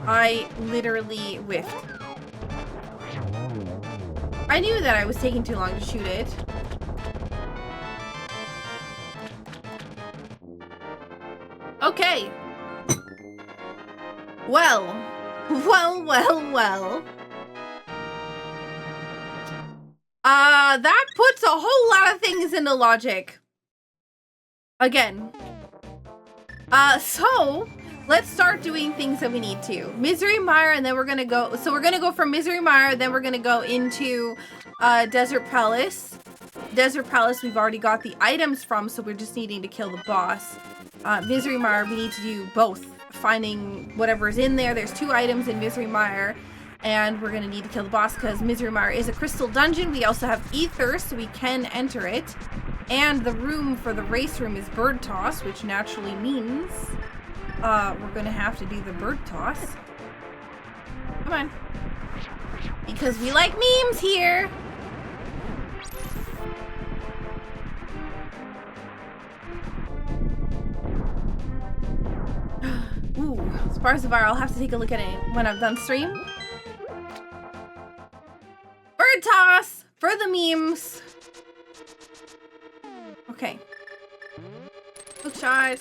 Speaker 1: I literally whiffed. I knew that I was taking too long to shoot it. Okay. Well. That puts a whole lot of things into logic. Again. So... let's start doing things that we need to. Misery Mire, and then we're gonna go... So we're gonna go from Misery Mire, then we're gonna go into Desert Palace. Desert Palace, we've already got the items from, so we're just needing to kill the boss. Misery Mire, we need to do both. Finding whatever's in there. There's 2 items in Misery Mire, and we're gonna need to kill the boss because Misery Mire is a crystal dungeon. We also have ether, so we can enter it. And the room for the race room is bird toss, which naturally means... we're gonna have to do the bird toss. Come on. Because we like memes here! Ooh, Sparsavar, I'll have to take a look at it when I'm done stream. Bird toss! For the memes! Okay. Hook shot.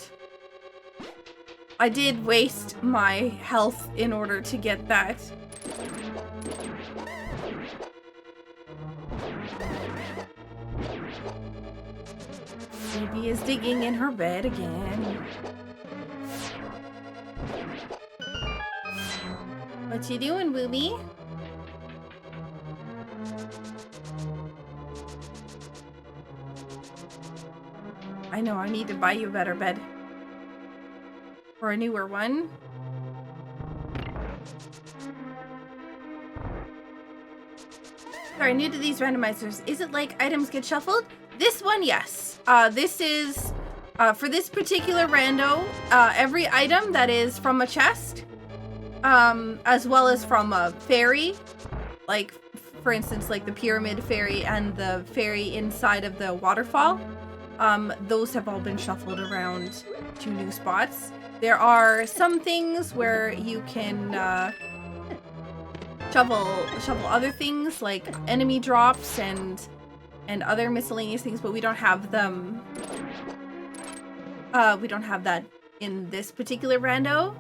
Speaker 1: I did waste my health in order to get that. Phoebe is digging in her bed again. What you doing, booby? I know, I need to buy you a better bed. Or a newer one. Sorry, new to these randomizers. Is it like items get shuffled? This one, yes. This is, for this particular rando, every item that is from a chest, as well as from a fairy, like, for instance, like the pyramid fairy and the fairy inside of the waterfall, those have all been shuffled around to new spots. There are some things where you can shovel other things like enemy drops and other miscellaneous things, but we don't have them. We don't have that in this particular rando.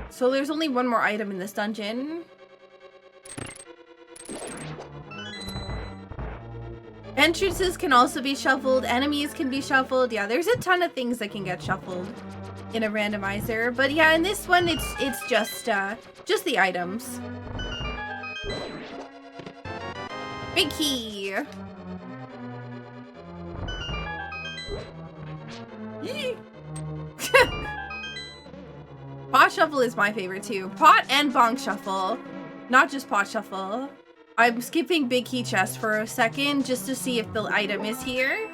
Speaker 1: So there's only one more item in this dungeon. Entrances can also be shuffled. Enemies can be shuffled. Yeah, there's a ton of things that can get shuffled in a randomizer. But yeah, in this one, it's just the items. Big key. Pot shuffle is my favorite too. Pot and bong shuffle, not just pot shuffle. I'm skipping big key chest for a second just to see if the item is here.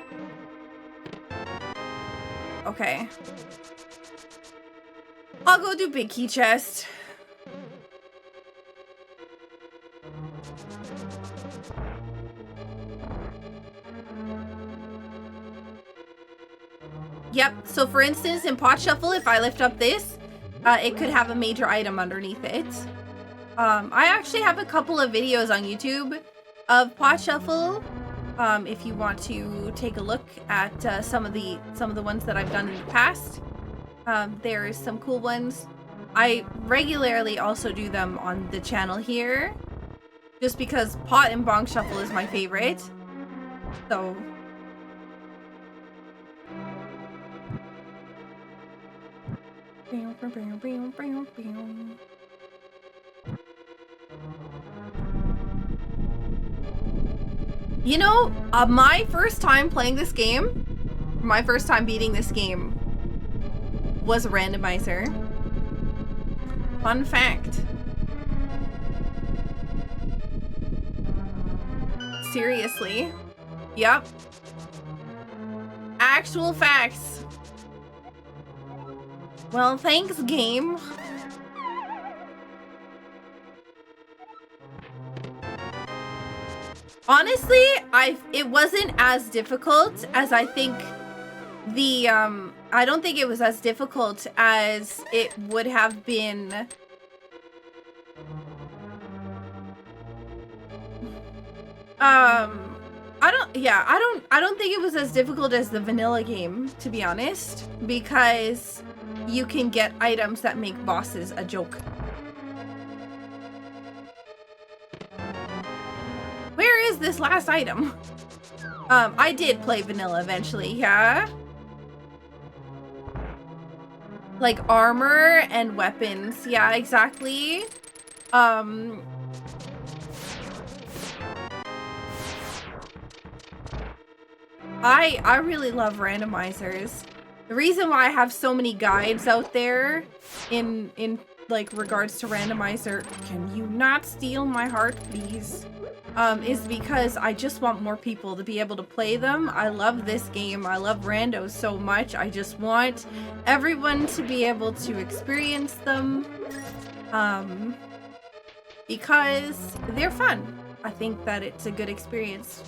Speaker 1: Okay. I'll go do big key chest. Yep, so for instance, in pot shuffle, if I lift up this, it could have a major item underneath it. I actually have a couple of videos on YouTube of pot shuffle. If you want to take a look at some of the ones that I've done in the past, There's some cool ones. I regularly also do them on the channel here, just because Pot and Bong Shuffle is my favorite. So you know, my first time playing this game, my first time beating this game was a randomizer. Fun fact. Seriously. Yep. Actual facts. Well, thanks, game. Honestly, it wasn't as difficult as I think the I don't think it was as difficult as it would have been. I don't think it was as difficult as the vanilla game, to be honest, because you can get items that make bosses a joke. Where is this last item? I did play vanilla eventually, yeah? Like armor and weapons, yeah, exactly. I really love randomizers. The reason why I have so many guides out there in like regards to randomizer, can you not steal my heart, please? Is because I just want more people to be able to play them. I love this game. I love randos so much. I just want everyone to be able to experience them. Because they're fun. I think that it's a good experience.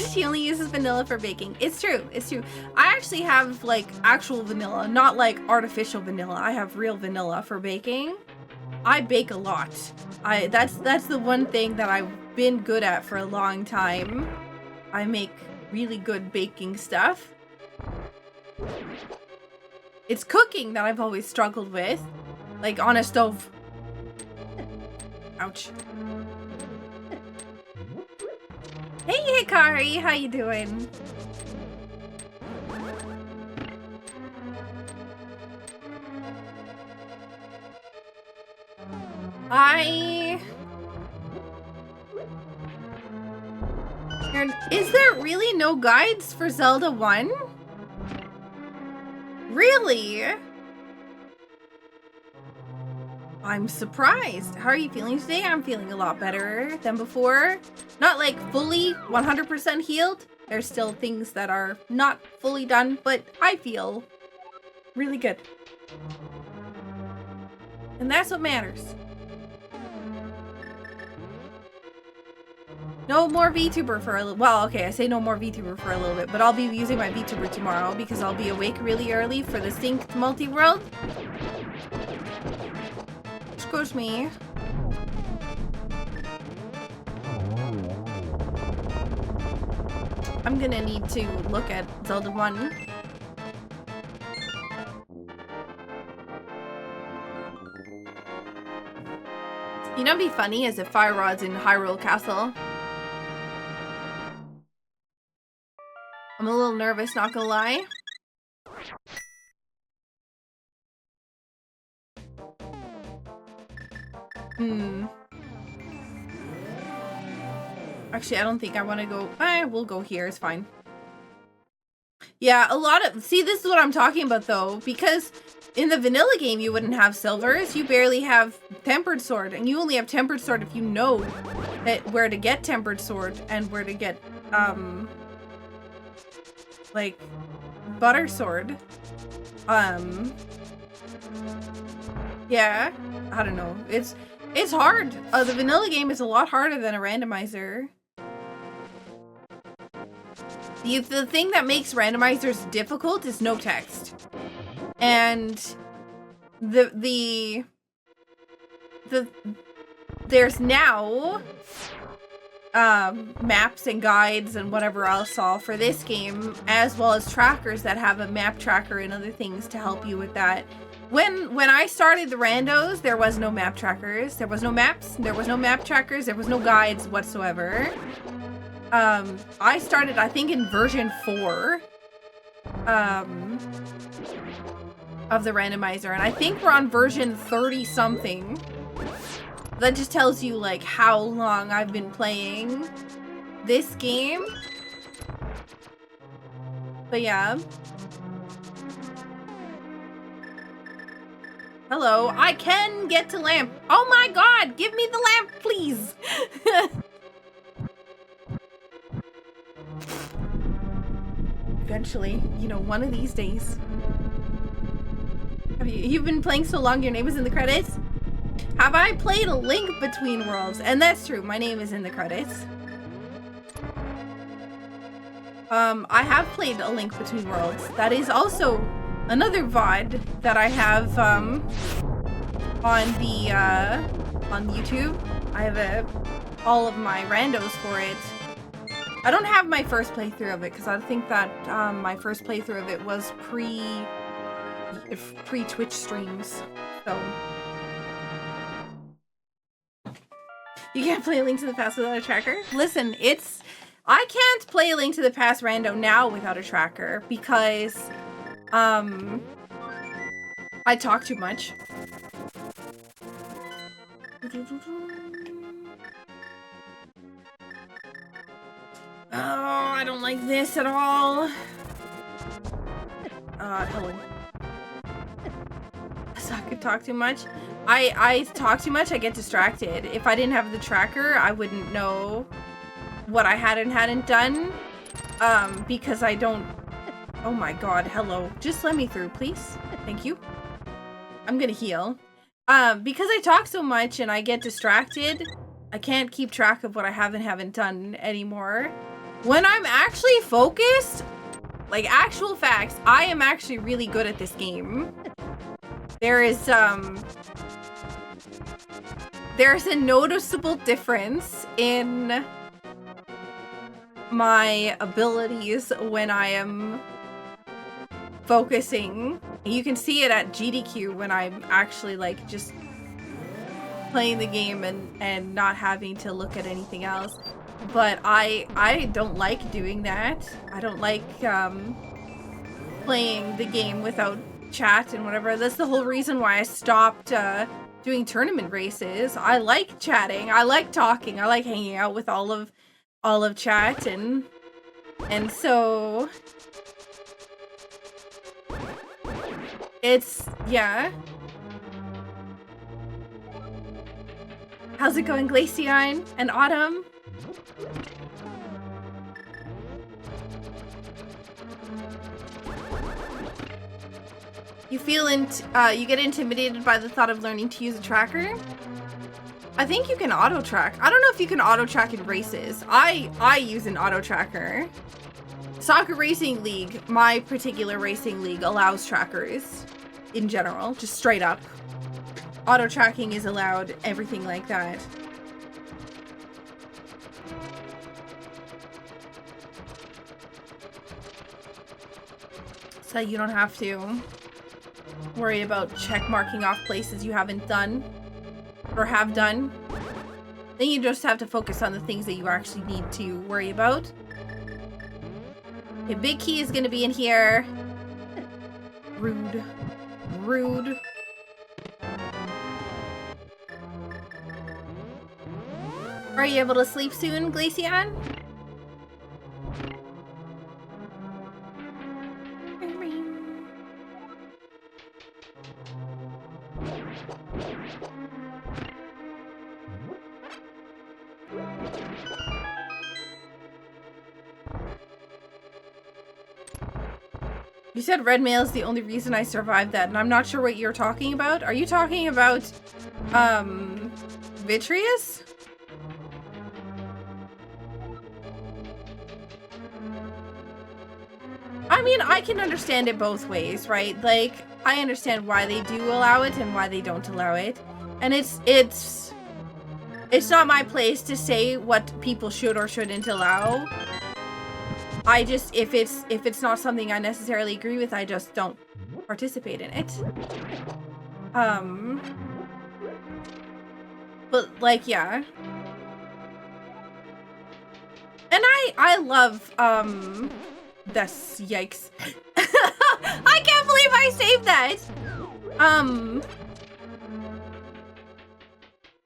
Speaker 1: She only uses vanilla for baking. It's true. It's true. I actually have like actual vanilla, not like artificial vanilla. I have real vanilla for baking. I bake a lot. That's the one thing that I've been good at for a long time. I make really good baking stuff. It's cooking that I've always struggled with, like on a stove. Ouch. Hey Hikari, how you doing? Is there really no guides for Zelda 1? Really? I'm surprised. How are you feeling today? I'm feeling a lot better than before. Not like fully 100% healed. There's still things that are not fully done, but I feel really good. And that's what matters. No more VTuber for a little, well, okay, I say no more VTuber for a little bit, but I'll be using my VTuber tomorrow because I'll be awake really early for the synced multi-world. Excuse me. I'm gonna need to look at Zelda 1. You know what'd be funny is if Fire Rod's in Hyrule Castle. I'm a little nervous, not gonna lie. Actually, I don't think I want to go. We'll go here. It's fine. Yeah, a lot of... See, this is what I'm talking about, though. Because in the vanilla game, you wouldn't have silvers. You barely have tempered sword. And you only have tempered sword if you know that where to get tempered sword and where to get, like, butter sword. Yeah. I don't know. It's hard. The vanilla game is a lot harder than a randomizer. The thing that makes randomizers difficult is no text. And there's now maps and guides and whatever else all for this game, as well as trackers that have a map tracker and other things to help you with that. When I started the randos, there was no map trackers, there was no maps, there was no map trackers, there was no guides whatsoever. I started, I think, in version 4 of the randomizer, and I think we're on version 30 something. That just tells you like how long I've been playing this game. But yeah. Hello, I can get to lamp. Oh my god, give me the lamp, please. Eventually, you know, one of these days. You've been playing so long, your name is in the credits? Have I played A Link Between Worlds? And that's true, my name is in the credits. I have played A Link Between Worlds. That is also another VOD that I have on YouTube. I have all of my randos for it. I don't have my first playthrough of it because I think that my first playthrough of it was pre-Twitch streams. So you can't play A Link to the Past without a tracker? Listen, I can't play A Link to the Past rando now without a tracker because I talk too much. Oh, I don't like this at all. Hello. Saku talk too much. I talk too much, I get distracted. If I didn't have the tracker, I wouldn't know what I had and hadn't done. Because I don't... Oh my god, hello. Just let me through, please. Thank you. I'm gonna heal. Because I talk so much and I get distracted, I can't keep track of what I have and haven't done anymore. When I'm actually focused, like actual facts, I am actually really good at this game. There's a noticeable difference in my abilities when I am focusing. You can see it at GDQ when I'm actually like just playing the game and not having to look at anything else. But I don't like doing that. I don't like playing the game without chat and whatever. That's the whole reason why I stopped doing tournament races. I like chatting. I like talking. I like hanging out with all of chat and so it's yeah. How's it going, Glacian and Autumn? You feel you get intimidated by the thought of learning to use a tracker? I think you can auto track. I don't know if you can auto track in races. I use an auto tracker. Saku Racing League, my particular racing league, allows trackers in general, just straight up. Auto tracking is allowed, everything like that. So you don't have to worry about check marking off places you haven't done or have done. Then you just have to focus on the things that you actually need to worry about. Okay, big key is gonna be in here. Rude. Rude. Are you able to sleep soon, Glacian? You said red mail is the only reason I survived that, and I'm not sure what you're talking about. Are you talking about, Vitreous? I mean, I can understand it both ways, right? Like, I understand why they do allow it and why they don't allow it. And it's It's not my place to say what people should or shouldn't allow. I just, if it's not something I necessarily agree with, I just don't participate in it. But like, yeah. And I love, this, yikes. I can't believe I saved that!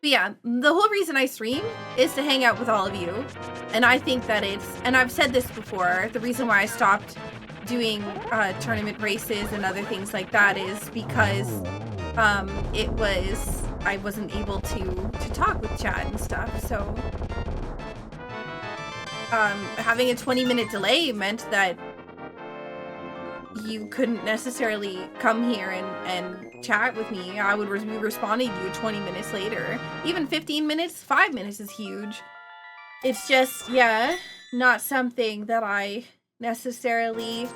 Speaker 1: But yeah, the whole reason I stream is to hang out with all of you. And I think that it's, and I've said this before, the reason why I stopped doing tournament races and other things like that is because I wasn't able to talk with chat and stuff, so having a 20-minute delay meant that you couldn't necessarily come here and chat with me. I would be responding to you 20 minutes later. Even 15 minutes, 5 minutes is huge. It's just, yeah, not something that I necessarily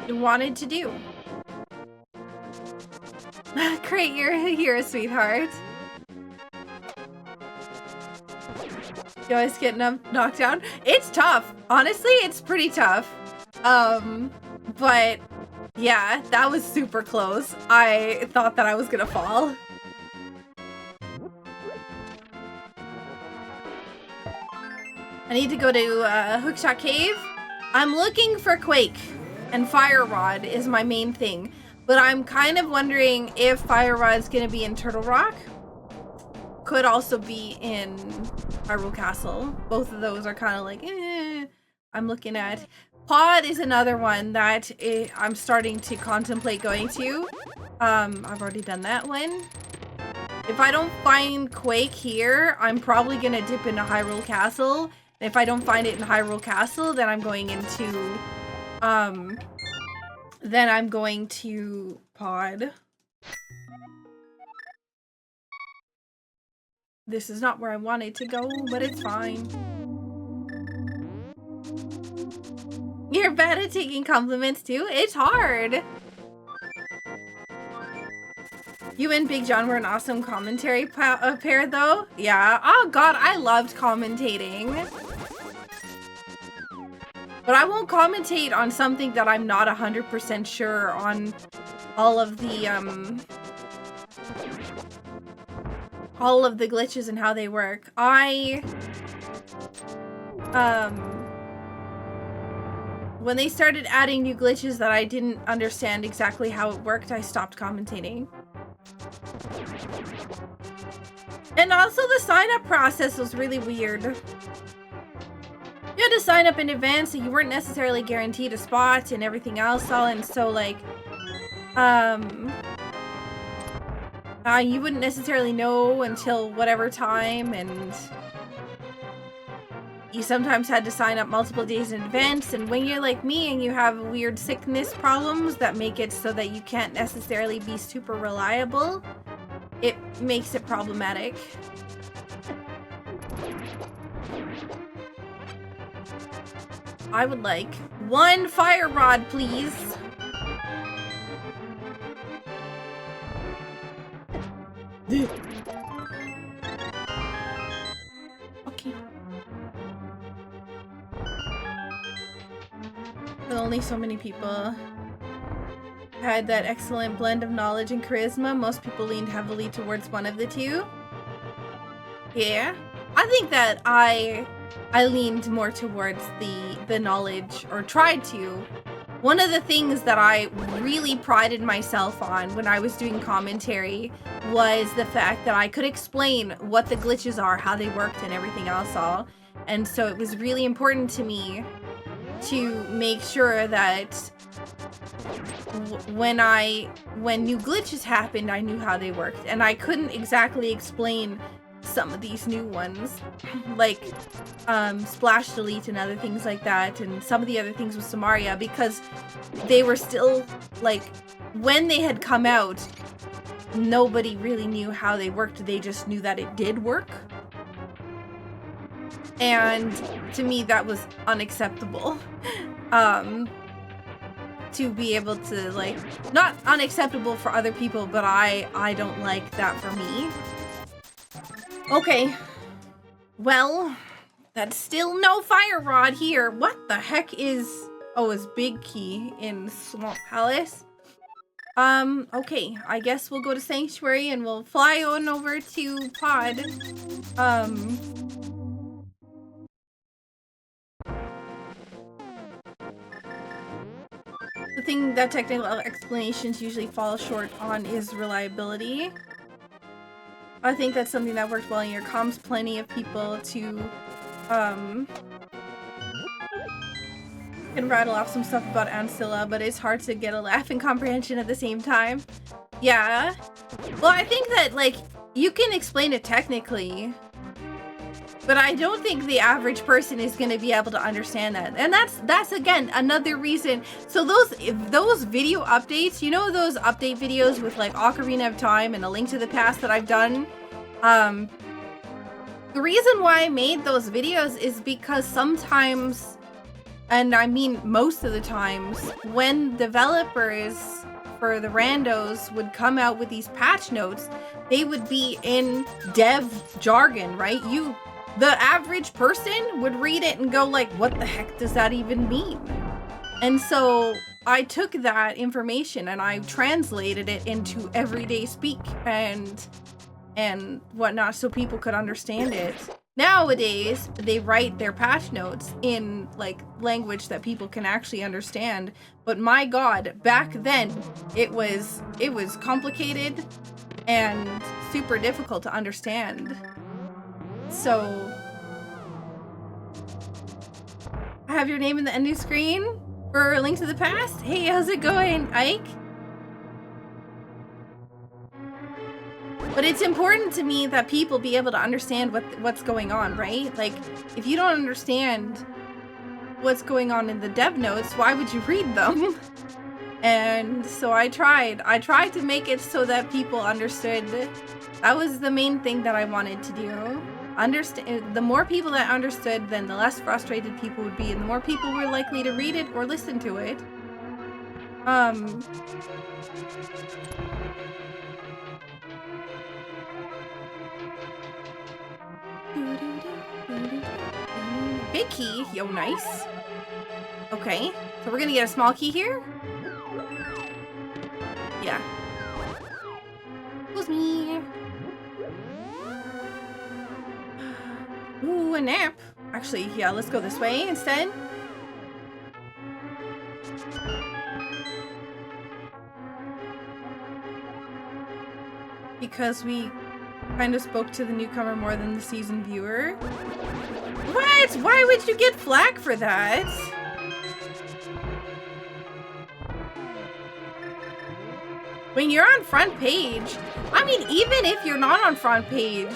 Speaker 1: wanted to do. Great, you're a sweetheart. You always get knocked down. It's tough. Honestly, it's pretty tough. But yeah, that was super close. I thought that I was gonna fall. I need to go to Hookshot Cave. I'm looking for Quake, and Fire Rod is my main thing. But I'm kind of wondering if Fire Rod's gonna be in Turtle Rock. Could also be in Hyrule Castle. Both of those are kind of like, I'm looking at. Pod is another one that I'm starting to contemplate going to. I've already done that one. If I don't find Quake here, I'm probably gonna dip into Hyrule Castle. If I don't find it in Hyrule Castle, then I'm going into, Pod. This is not where I wanted to go, but it's fine. You're bad at taking compliments too? It's hard. You and Big John were an awesome commentary pair though. Yeah. Oh god, I loved commentating. But I won't commentate on something that I'm not 100% sure on all of the glitches and how they work. When they started adding new glitches that I didn't understand exactly how it worked, I stopped commentating. And also the sign-up process was really weird. You had to sign up in advance, so you weren't necessarily guaranteed a spot and everything else, and so like, you wouldn't necessarily know until whatever time, and you sometimes had to sign up multiple days in advance, and when you're like me and you have weird sickness problems that make it so that you can't necessarily be super reliable, it makes it problematic. I would like 1 fire rod, please. Okay. But only so many people had that excellent blend of knowledge and charisma. Most people leaned heavily towards one of the two. Yeah. I think that I leaned more towards the knowledge, or tried to. One of the things that I really prided myself on when I was doing commentary was the fact that I could explain what the glitches are, how they worked, and everything else all. And so it was really important to me to make sure that when new glitches happened, I knew how they worked. And I couldn't exactly explain some of these new ones, like splash delete and other things like that, and some of the other things with Samaria, because they were still, like, when they had come out, nobody really knew how they worked. They just knew that it did work. And to me, that was unacceptable. to be able to, like, not unacceptable for other people, but I don't like that for me. Okay. Well, that's still no fire rod here. What the heck is... Oh, it's Big Key in Swamp Palace. Okay. I guess we'll go to Sanctuary and we'll fly on over to Pod. The thing that technical explanations usually fall short on is reliability. I think that's something that worked well in your comms. Plenty of people to, can rattle off some stuff about Ancilla, but it's hard to get a laugh and comprehension at the same time. Yeah. Well, I think that, like, you can explain it technically, but I don't think the average person is going to be able to understand that. And that's again, another reason. So those video updates, you know, those update videos with like Ocarina of Time and A Link to the Past that I've done? The reason why I made those videos is because sometimes, and I mean most of the times, when developers for the randos would come out with these patch notes, they would be in dev jargon, right? The average person would read it and go like, what the heck does that even mean? And so I took that information and I translated it into everyday speak and whatnot so people could understand it. Nowadays, they write their patch notes in like language that people can actually understand. But my God, back then it was complicated and super difficult to understand. So, I have your name in the ending screen for A Link to the Past. Hey, how's it going, Ike? But it's important to me that people be able to understand what's going on, right? Like, if you don't understand what's going on in the dev notes, why would you read them? And so I tried to make it so that people understood. That was the main thing that I wanted to do. The more people that understood, then the less frustrated people would be, and the more people were likely to read it or listen to it. Big key, yo, nice. Okay, so we're gonna get a small key here. Yeah. Excuse me. Ooh, a nap. Actually, yeah, let's go this way instead. Because we kind of spoke to the newcomer more than the seasoned viewer. What? Why would you get flack for that? When you're on front page, I mean, even if you're not on front page,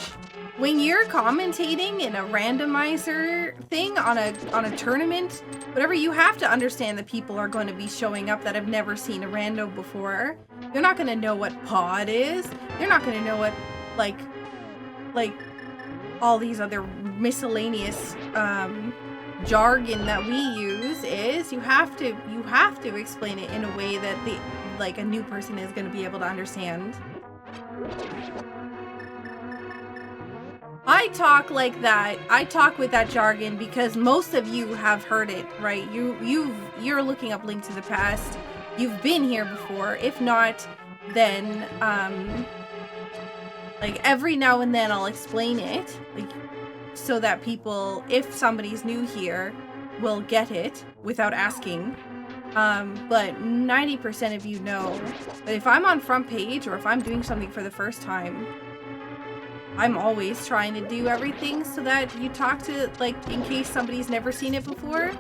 Speaker 1: when you're commentating in a randomizer thing on a tournament, whatever, you have to understand that people are going to be showing up that have never seen a rando before. They're not going to know what pod is. They're not going to know what like all these other miscellaneous jargon that we use is. You have to explain it in a way that a new person is going to be able to understand. I talk like that. I talk with that jargon because most of you have heard it, right? You're looking up Link to the Past. You've been here before. If not, then like every now and then I'll explain it, like so that people, if somebody's new here, will get it without asking. But 90% of you know that if I'm on front page or if I'm doing something for the first time, I'm always trying to do everything so that you talk to, like, in case somebody's never seen it before.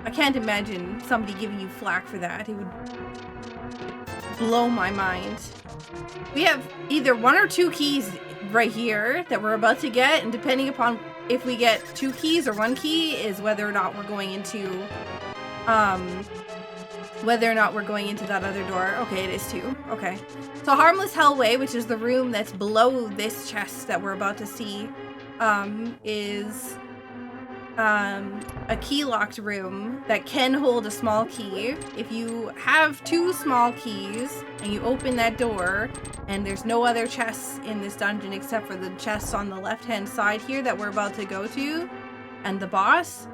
Speaker 1: I can't imagine somebody giving you flack for that. It would blow my mind. We have either 1 or 2 keys right here that we're about to get, and depending upon if we get 2 keys or 1 key is whether or not we're going into that other door. Okay, it is 2. Okay. So Harmless Hellway, which is the room that's below this chest that we're about to see, is a key locked room that can hold a small key. If you have 2 small keys and you open that door and there's no other chests in this dungeon except for the chests on the left hand side here that we're about to go to and the boss,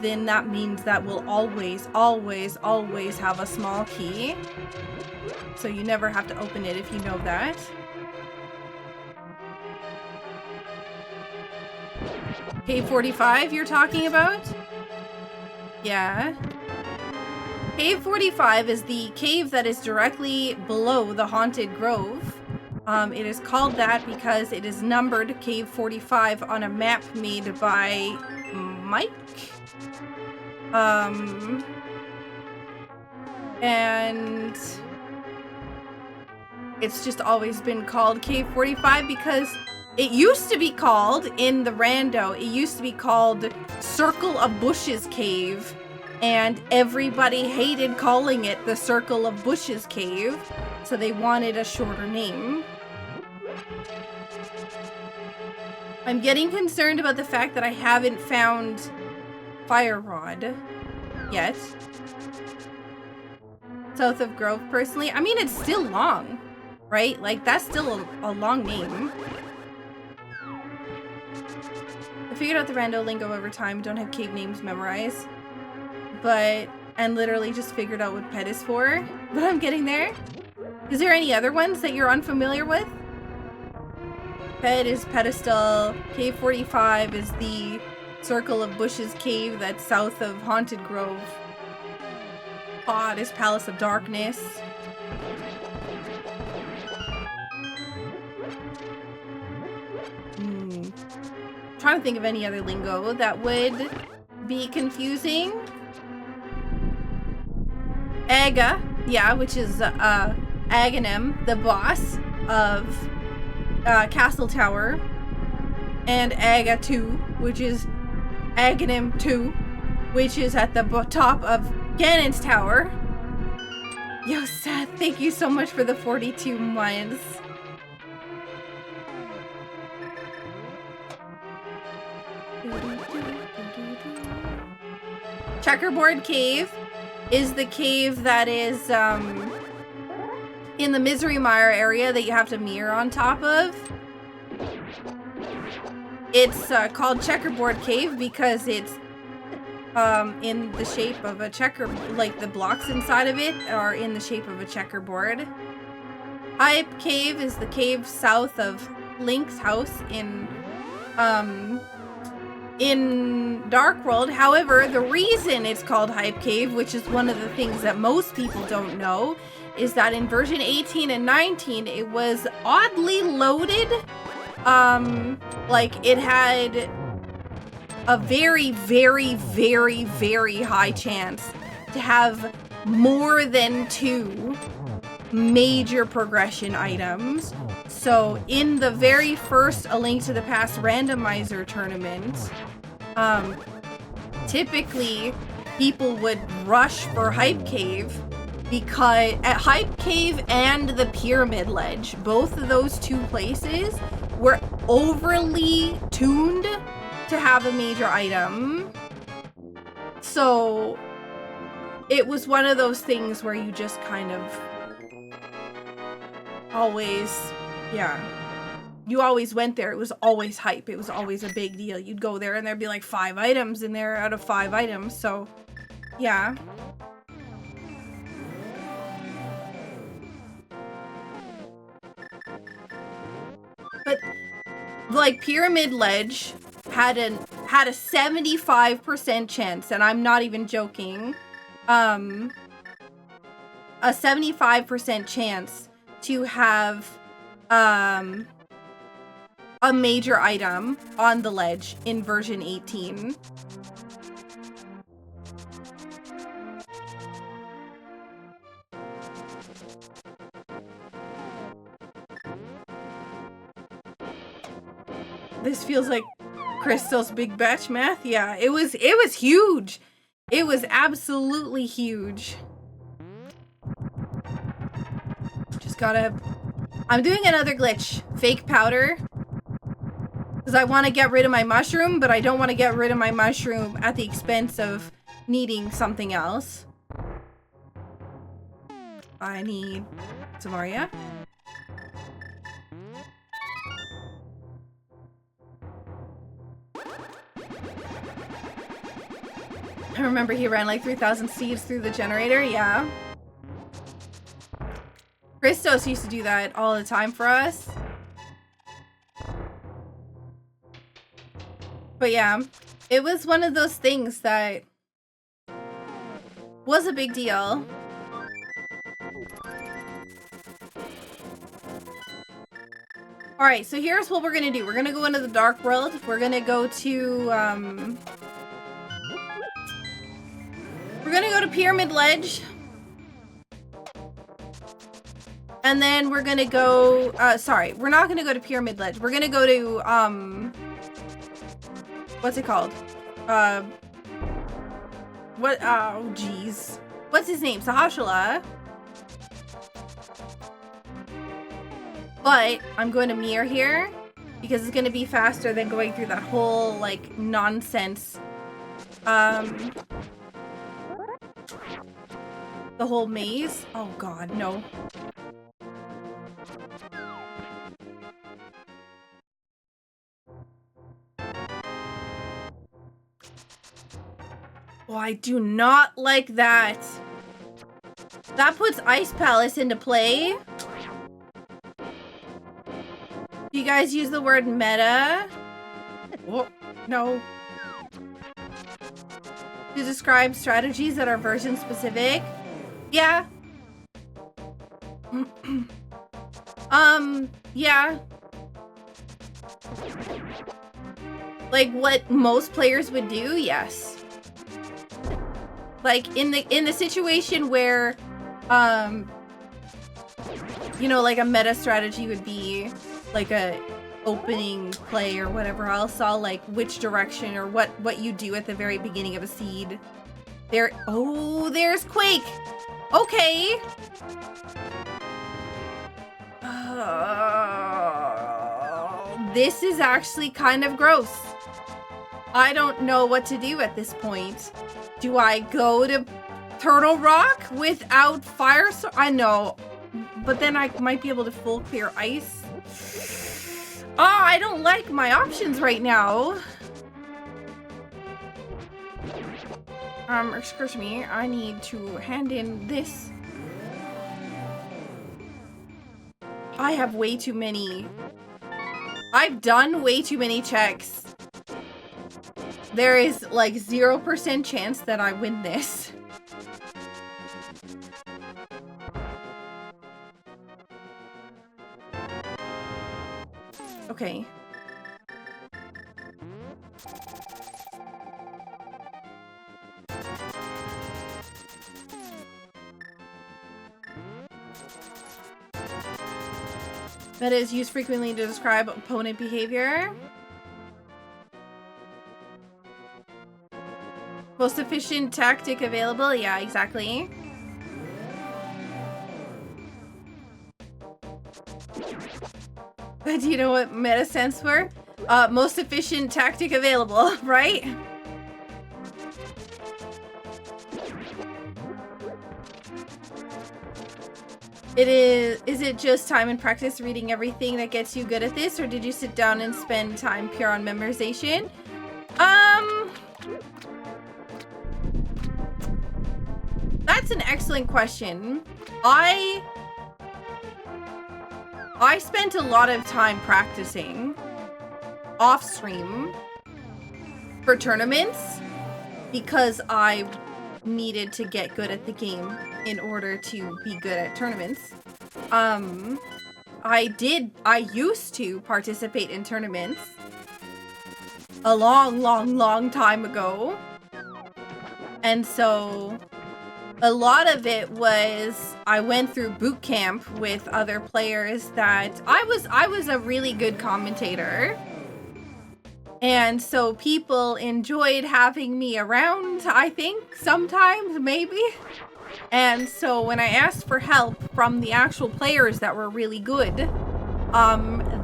Speaker 1: then that means that we'll always have a small key. So you never have to open it if you know that. Cave 45 you're talking about? Yeah. Cave 45 is the cave that is directly below the Haunted Grove. It is called that because it is numbered Cave 45 on a map made by Mike. And it's just always been called Cave 45 because it used to be called, in the rando, it used to be called Circle of Bushes Cave, and everybody hated calling it the Circle of Bushes Cave, so they wanted a shorter name. I'm getting concerned about the fact that I haven't found Fire Rod yet. South of Grove, personally. I mean, it's still long, right? Like, that's still a long name. I figured out the rando lingo over time. Don't have cave names memorized. And literally just figured out what pet is for. But I'm getting there. Is there any other ones that you're unfamiliar with? Pet is pedestal. Cave 45 is the Circle of Bushes cave that's south of Haunted Grove. Pod is Palace of Darkness. Trying to think of any other lingo that would be confusing. Aga, yeah, which is Aghanim, the boss of Castle Tower, and Aga 2, which is Aghanim 2, which is at the top of Ganon's Tower. Yo, Seth, thank you so much for the 42 months. Checkerboard Cave is the cave that is in the Misery Mire area that you have to mirror on top of. It's called Checkerboard Cave because it's in the shape of a checker, like the blocks inside of it are in the shape of a checkerboard. Hype Cave is the cave south of Link's house in Dark World. However, the reason it's called Hype Cave, which is one of the things that most people don't know, is that in version 18 and 19, it was oddly loaded. Like, it had a very, very, very, very high chance to have more than 2 major progression items. So in the very first A Link to the Past randomizer tournament, typically people would rush for Hype Cave because at Hype Cave and the Pyramid Ledge, both of those 2 places were overly tuned to have a major item. So it was one of those things where you just kind of always, yeah, you always went there. It was always hype. It was always a big deal. You'd go there and there'd be like 5 items in there out of 5 items. So yeah. But like Pyramid Ledge had a 75% chance, and I'm not even joking, a 75% chance to have a major item on the ledge in version 18. This feels like Crystal's big batch math. Yeah, it was huge. It was absolutely huge. Just gotta... I'm doing another glitch. Fake powder. Because I want to get rid of my mushroom, but I don't want to get rid of my mushroom at the expense of needing something else. I need Samaria. I remember he ran like 3,000 seeds through the generator, yeah. Christos used to do that all the time for us. But yeah, it was one of those things that was a big deal. Alright, so here's what we're gonna do. We're gonna go into the dark world. We're gonna go to, we're gonna go to Pyramid Ledge. And then we're gonna go, sorry, we're not gonna go to Pyramid Ledge. We're gonna go to, what's it called? What, oh, jeez. What's his name? Sahashala. But I'm going to Mir here because it's gonna be faster than going through that whole, like, nonsense, the whole maze. Oh god, no. Oh, I do not like that. That puts Ice Palace into play. Do you guys use the word meta? Oh, no. To describe strategies that are version specific? Yeah. Yeah. Like what most players would do? Yes. Like in the situation where you know, like a meta strategy would be like a opening play or whatever else, all like which direction or what you do at the very beginning of a seed. There, oh, there's Quake. Okay. This is actually kind of gross. I don't know what to do at this point. Do I go to Turtle Rock without fire? I know, but then I might be able to full clear ice. Oh, I don't like my options right now. Excuse me, I need to hand in this. I have way too many. I've done way too many checks. There is like 0% chance that I win this. Okay. Meta is used frequently to describe opponent behavior. Most efficient tactic available? Yeah, exactly. Do you know what meta stands for? Most efficient tactic available, right? Is it just time and practice reading everything that gets you good at this, or did you sit down and spend time pure on memorization? That's an excellent question. I spent a lot of time practicing off stream for tournaments because I needed to get good at the game in order to be good at tournaments. I used to participate in tournaments a long time ago. And so a lot of it was I went through boot camp with other players that I was a really good commentator. And so people enjoyed having me around, I think, sometimes, maybe. And so when I asked for help from the actual players that were really good,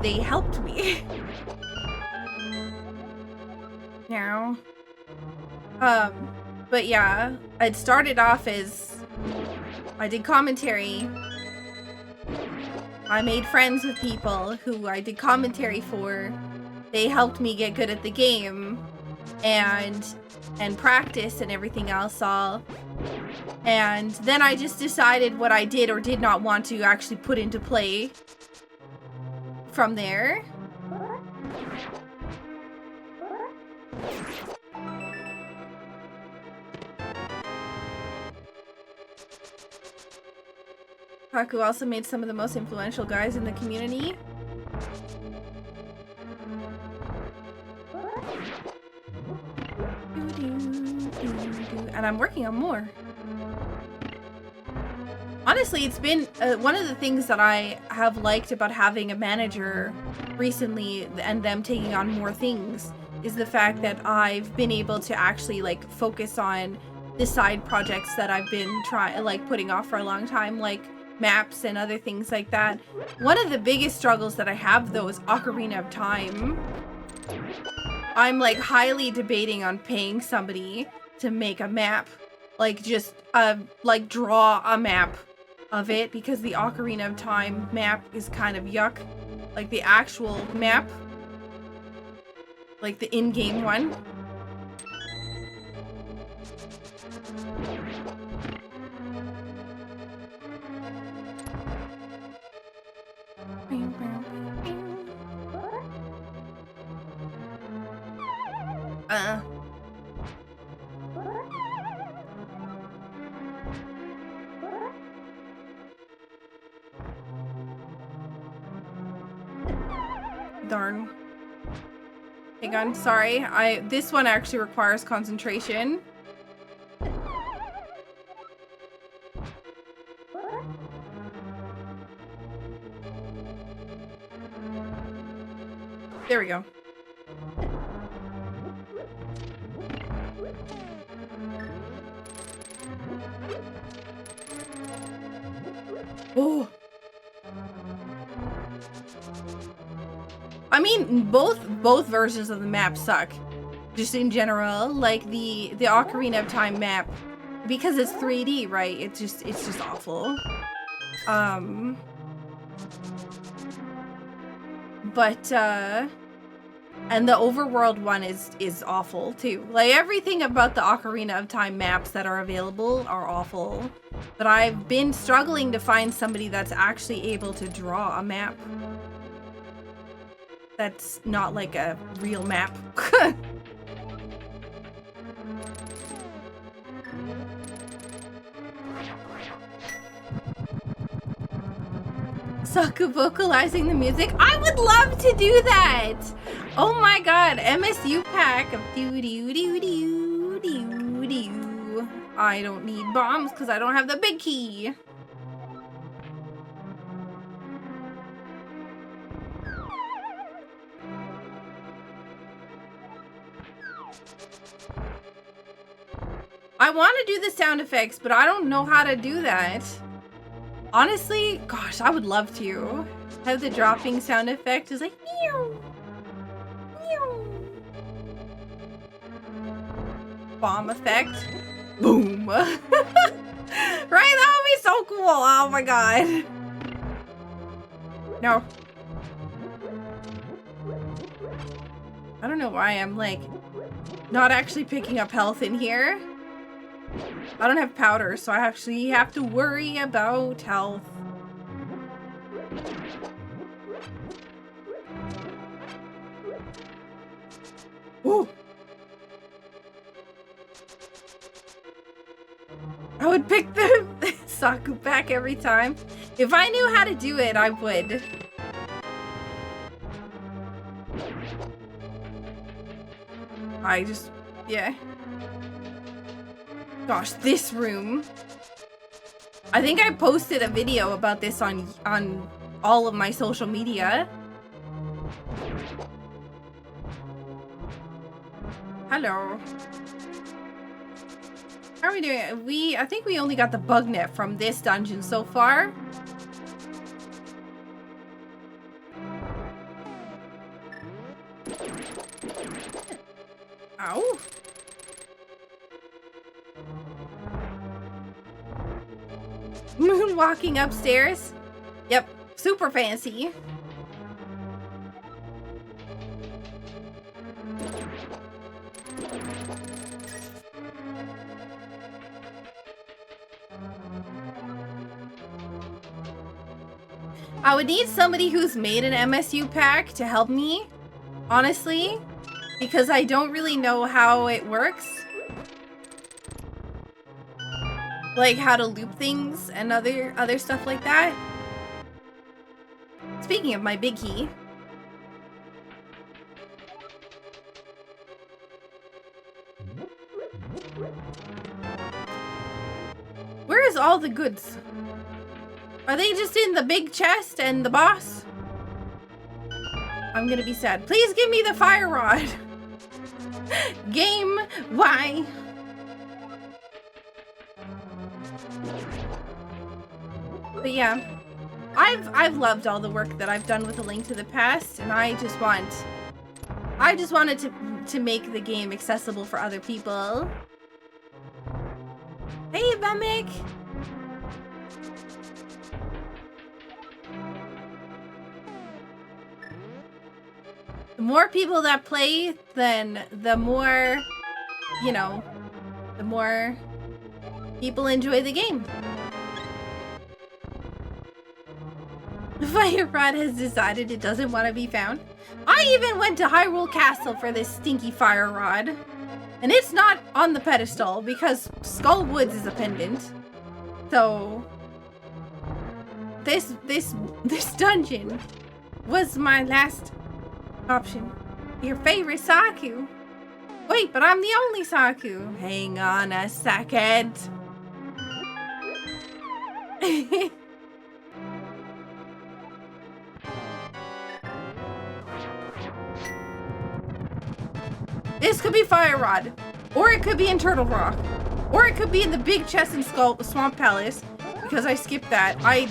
Speaker 1: they helped me. now. But yeah, it started off as I did commentary. I made friends with people who I did commentary for. They helped me get good at the game and practice and everything else all. And then I just decided what I did or did not want to actually put into play from there. Saku also made some of the most influential guys in the community. And I'm working on more. Honestly, it's been one of the things that I have liked about having a manager recently and them taking on more things is the fact that I've been able to actually like focus on the side projects that I've been putting off for a long time, like maps and other things like that. One of the biggest struggles that I have though is Ocarina of Time. I'm like highly debating on paying somebody to make a map, like just like draw a map of it, because the Ocarina of Time map is kind of yuck. Like the actual map, like the in-game one. Darn. Hang on, sorry. This one actually requires concentration. There we go. Oh. I mean, both versions of the map suck. Just in general, like the Ocarina of Time map, because it's 3D, right? It's just awful. But and the overworld one is awful too. Like everything about the Ocarina of Time maps that are available are awful. But I've been struggling to find somebody that's actually able to draw a map. That's not like a real map. Saku vocalizing the music. I would love to do that. Oh my god, MSU pack of doo doo doo doo doo doo. I don't need bombs because I don't have the big key. I want to do the sound effects, but I don't know how to do that. Honestly, gosh, I would love to have the dropping sound effect is like meow, meow. Bomb effect, boom. Right, that would be so cool. Oh my god. No. I don't know why I'm like not actually picking up health in here. I don't have powder, so I actually have to worry about health. Ooh. I would pick the Saku back every time. If I knew how to do it, I would. Yeah. Gosh, this room. I think I posted a video about this on all of my social media. Hello. How are we doing? I think we only got the bug net from this dungeon so far. Ow. Moonwalking upstairs. Yep, super fancy. I would need somebody who's made an MSU pack to help me, honestly, because I don't really know how it works. Like how to loop things and other stuff like that. Speaking of my big key. Where is all the goods? Are they just in the big chest and the boss? I'm gonna be sad. Please give me the fire rod. Game, why? But yeah, I've loved all the work that I've done with A Link to the Past, and I just wanted to make the game accessible for other people. Hey, Bamick! The more people that play, then the more, you know, the more people enjoy the game. The fire rod has decided it doesn't want to be found. I even went to Hyrule Castle for this stinky fire rod. And it's not on the pedestal because Skull Woods is a pendant. So this dungeon was my last option. Your favorite Saku. Wait, but I'm the only Saku. Hang on a second. This could be Fire Rod, or it could be in Turtle Rock, or it could be in the big chest and Swamp Palace, because I skipped that. I'm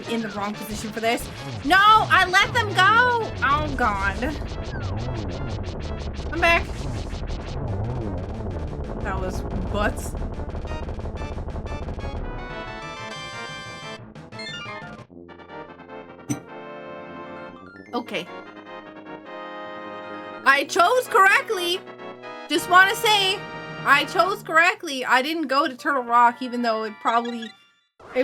Speaker 1: in the wrong position for this. No, I let them go! Oh, God. I'm back. That was butts. Okay. I chose correctly. Just want to say, I chose correctly. I didn't go to Turtle Rock, even though it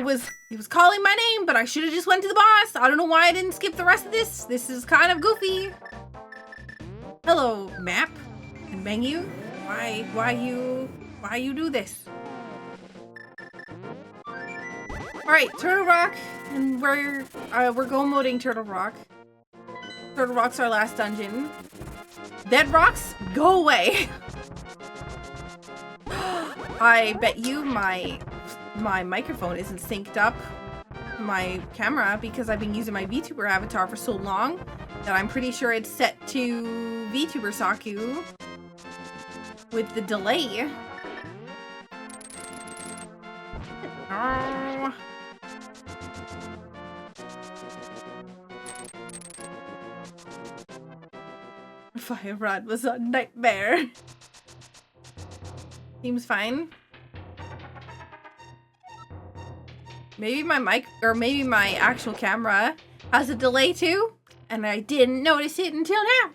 Speaker 1: was calling my name, but I should have just went to the boss. I don't know why I didn't skip the rest of this. This is kind of goofy. Hello, map and menu. Why you do this? All right, Turtle Rock, and we're go moding Turtle Rock. Turtle Rock's our last dungeon. Dead rocks, go away. I bet you my microphone isn't synced up my camera because I've been using my VTuber avatar for so long that I'm pretty sure it's set to VTuber Saku with the delay. Oh. Fire Rod was a nightmare. Seems fine. Maybe my mic, or maybe my actual camera has a delay too, and I didn't notice it until now.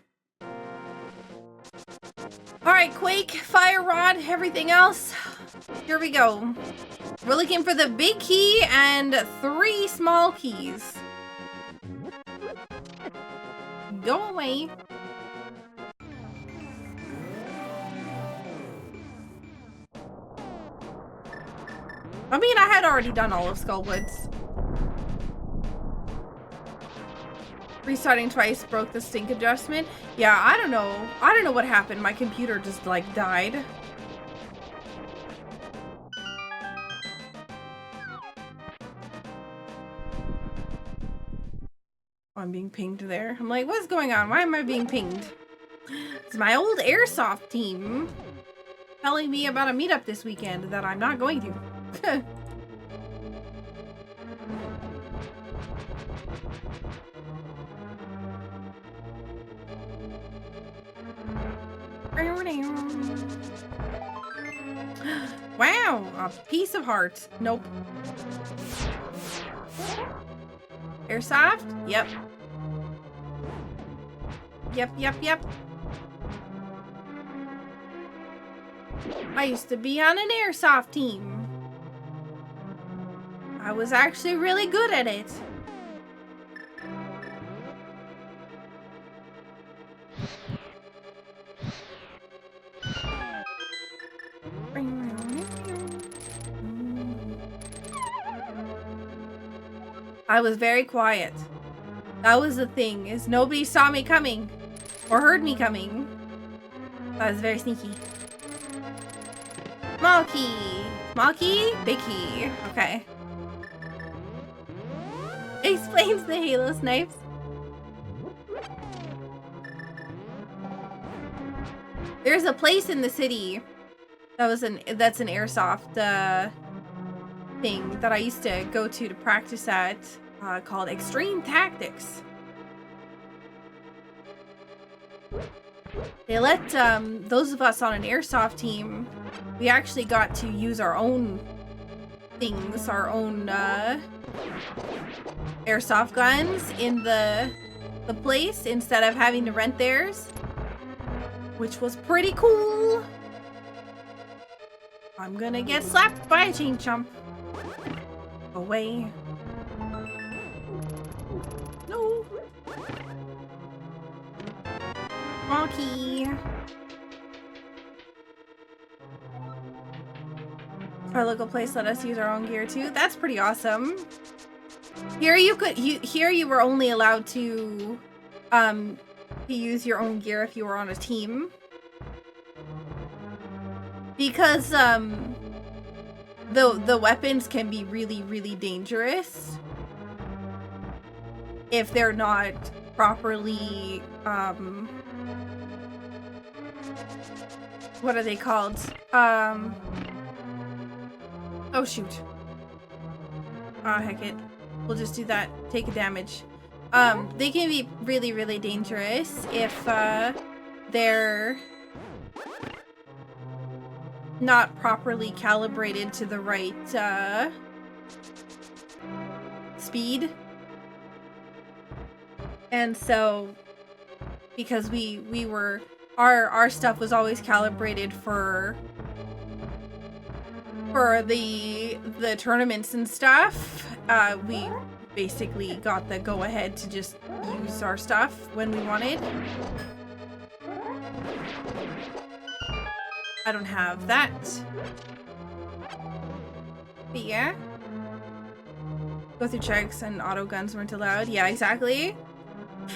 Speaker 1: Alright, Quake, Fire Rod, everything else. Here we go. We're looking for the big key and 3 small keys. Go away. I mean, I had already done all of Skullwoods. Restarting twice broke the sync adjustment. Yeah, I don't know. I don't know what happened. My computer just, like, died. Oh, I'm being pinged there. I'm like, what's going on? Why am I being pinged? It's my old airsoft team telling me about a meetup this weekend that I'm not going to. Wow, a piece of heart. Nope. Airsoft? Yep. Yep. I used to be on an airsoft team. I was actually really good at it. I was very quiet. That was the thing, is nobody saw me coming. Or heard me coming. That was very sneaky. Small key. Small key? Big key. Okay. Explains the Halo snipes. There's a place in the city that's an airsoft thing that I used to go to practice at, called Extreme Tactics. They let those of us on an airsoft team, we actually got to use our own things, our own airsoft guns in the place instead of having to rent theirs, which was pretty cool. I'm gonna get slapped by a chain chomp. Away. No. Monkey. Our local place let us use our own gear too. That's pretty awesome. Here you were only allowed to use your own gear if you were on a team. Because the weapons can be really, really dangerous if they're not properly what are they called? Oh shoot. Oh heck it. We'll just do that. Take a damage. They can be really, really dangerous if they're not properly calibrated to the right speed. And so because we were our stuff was always calibrated for the tournaments and stuff, we basically got the go ahead to just use our stuff when we wanted. I don't have that. But yeah. Go through checks and auto guns weren't allowed. Yeah, exactly.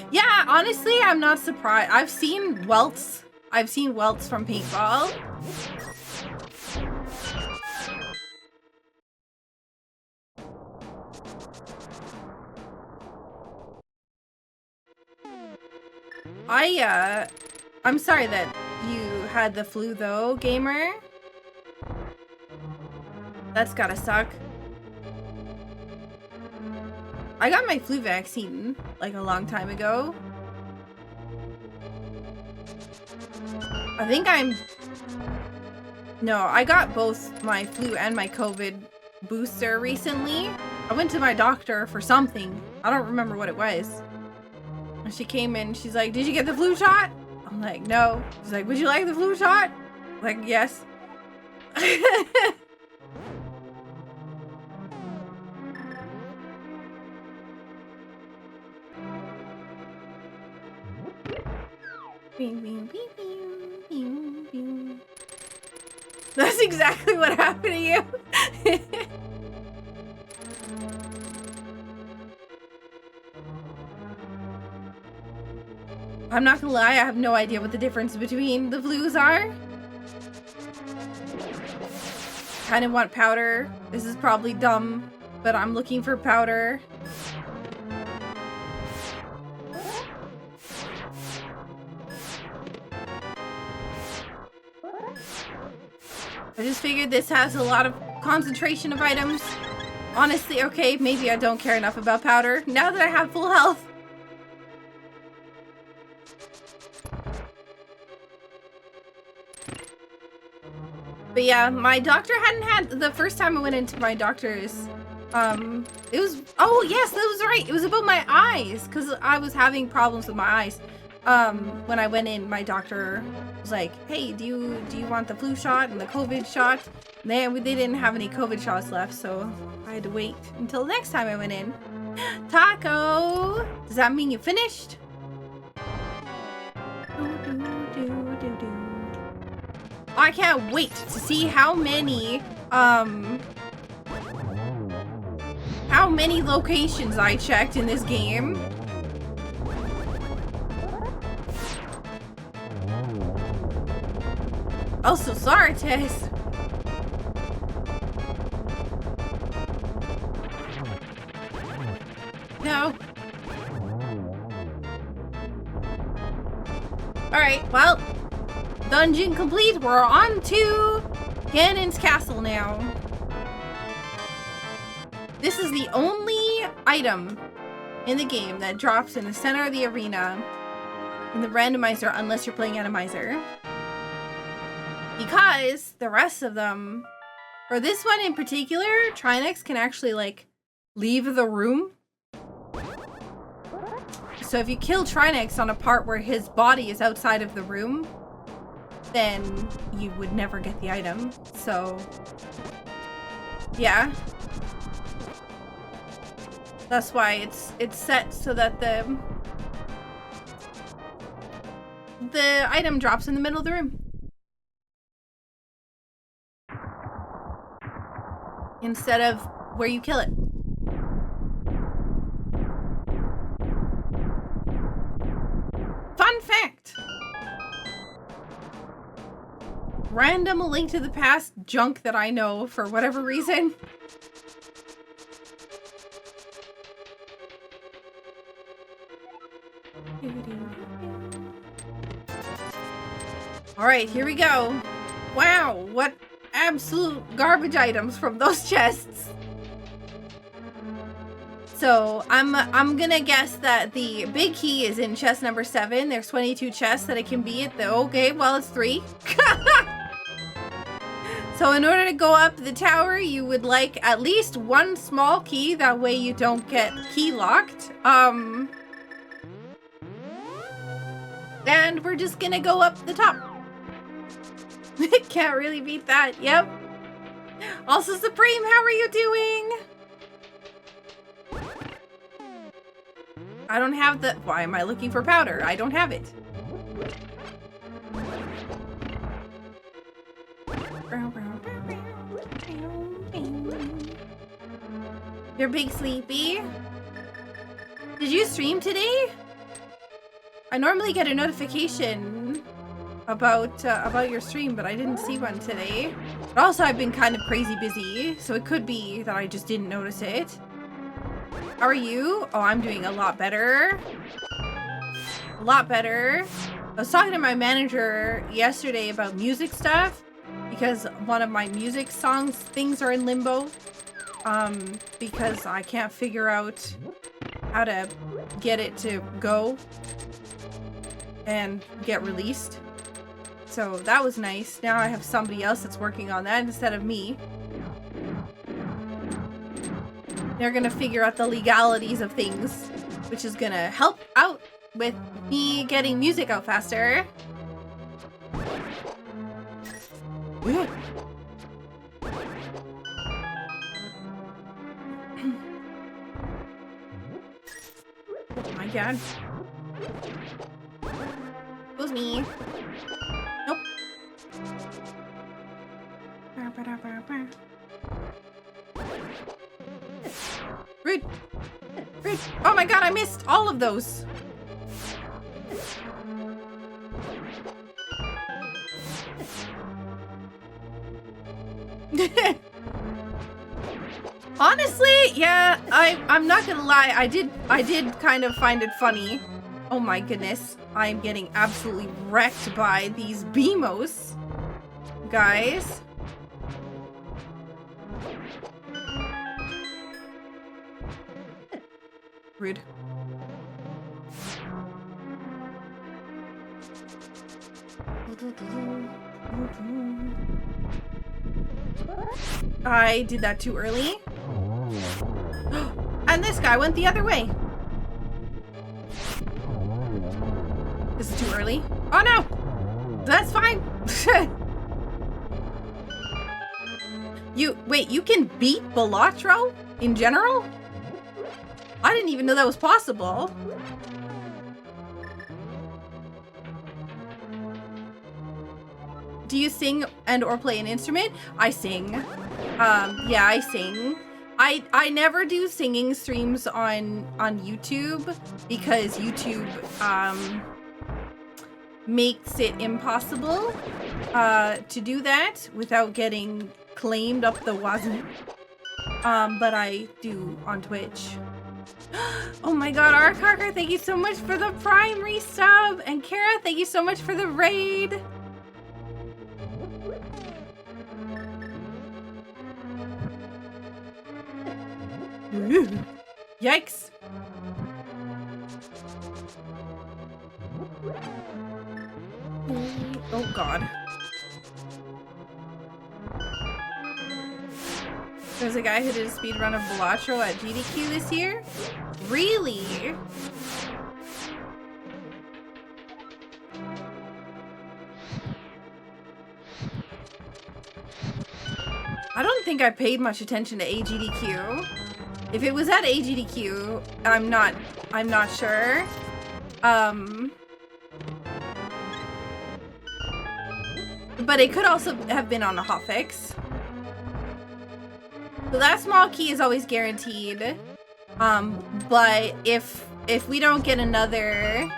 Speaker 1: Yeah, honestly, I'm not surprised. I've seen welts. I've seen welts from paintball. I'm sorry that you had the flu though, gamer. That's gotta suck. I got my flu vaccine like a long time ago. No, I got both my flu and my COVID booster recently. I went to my doctor for something. I don't remember what it was. And she came in, she's like, "Did you get the flu shot?" I'm like, "No." She's like, "Would you like the flu shot?" I'm like, "Yes." That's exactly what happened to you. I'm not gonna lie, I have no idea what the difference between the flus are. Kind of want powder. This is probably dumb, but I'm looking for powder. I just figured this has a lot of concentration of items. Honestly, okay, maybe I don't care enough about powder now that I have full health. But yeah, my doctor hadn't had, the first time I went into my doctor's, it was, oh yes, that was right. It was about my eyes, because I was having problems with my eyes. When I went in, my doctor was like, hey, do you want the flu shot and the COVID shot? And they didn't have any COVID shots left, so I had to wait until the next time I went in. Taco! Does that mean you finished? I can't wait to see how many locations I checked in this game. Also, sorry, Tess. No. Alright, well, dungeon complete. We're on to Ganon's castle now. This is the only item in the game that drops in the center of the arena in the randomizer, unless you're playing Randomizer. Because the rest of them, for this one in particular, Trinex can actually, like, leave the room. So if you kill Trinex on a part where his body is outside of the room, then you would never get the item. So, yeah. That's why it's set so that the item drops in the middle of the room. Instead of where you kill it. Fun fact! Random Link to the Past junk that I know for whatever reason. Alright, here we go. Wow, what absolute garbage items from those chests. So I'm gonna guess that the big key is in chest number 7. There's 22 chests that it can be at the, okay, well it's 3. So in order to go up the tower, you would like at least one small key, that way you don't get key locked. And we're just gonna go up the top. Can't really beat that, yep. Also, Supreme, how are you doing? I don't have the... Why am I looking for powder? I don't have it. You're big sleepy. Did you stream today? I normally get a notification about your stream, but I didn't see one today. But also, I've been kind of crazy busy, so it could be that I just didn't notice it. How are you? Oh, I'm doing a lot better. A lot better. I was talking to my manager yesterday about music stuff, because one of my music songs things are in limbo. Because I can't figure out how to get it to go and get released. So that was nice. Now I have somebody else that's working on that instead of me. They're gonna figure out the legalities of things, which is gonna help out with me getting music out faster. Oh my god. It was me. Nope. Rude. Rude. Oh my god, I missed all of those. Honestly, yeah, I'm not gonna lie, I did kind of find it funny. Oh my goodness, I'm getting absolutely wrecked by these BMOs, guys. Rude. I did that too early. And this guy went the other way. This is too early. Oh no! That's fine. Wait, you can beat Balatro in general? I didn't even know that was possible. Do you sing and or play an instrument? I sing. Yeah, I sing. I never do singing streams on YouTube because YouTube makes it impossible to do that without getting claimed up the wazoo. But I do on Twitch. Oh my god, Arkarker, thank you so much for the Prime resub! And Kara, thank you so much for the raid! Ooh. Yikes! Oh god. There's a guy who did a speedrun of Balatro at GDQ this year? Really? I don't think I paid much attention to AGDQ. If it was at AGDQ, I'm not sure. But it could also have been on a hotfix. So that small key is always guaranteed. But if we don't get another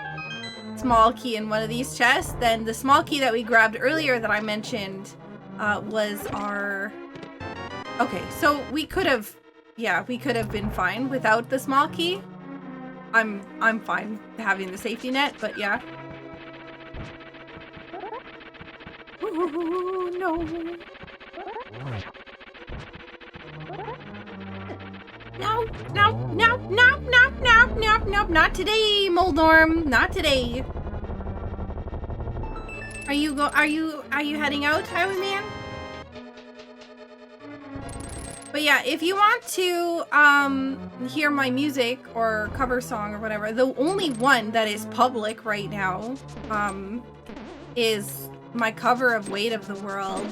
Speaker 1: small key in one of these chests, then the small key that we grabbed earlier that I mentioned was our... Okay, so we could have... Yeah, we could have been fine without the small key. I'm fine having the safety net, but yeah. Ooh, no. No, no, no, no, no, no, no, no, not today, Moldorm, not today. Are you heading out, Highwayman? But yeah, if you want to hear my music or cover song or whatever, the only one that is public right now is my cover of Weight of the World.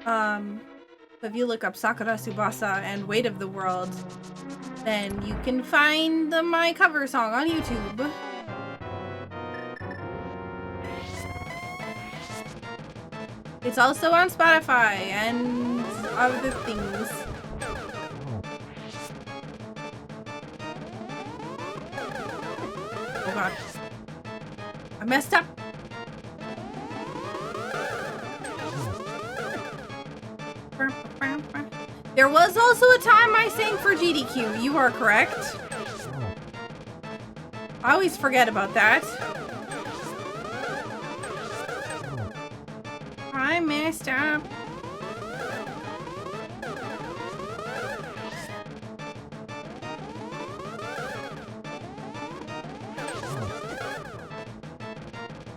Speaker 1: So if you look up Sakura Tsubasa and Weight of the World, then you can find my cover song on YouTube. It's also on Spotify and other things. Oh god. I messed up. There was also a time I sang for GDQ. You are correct. I always forget about that. I messed up.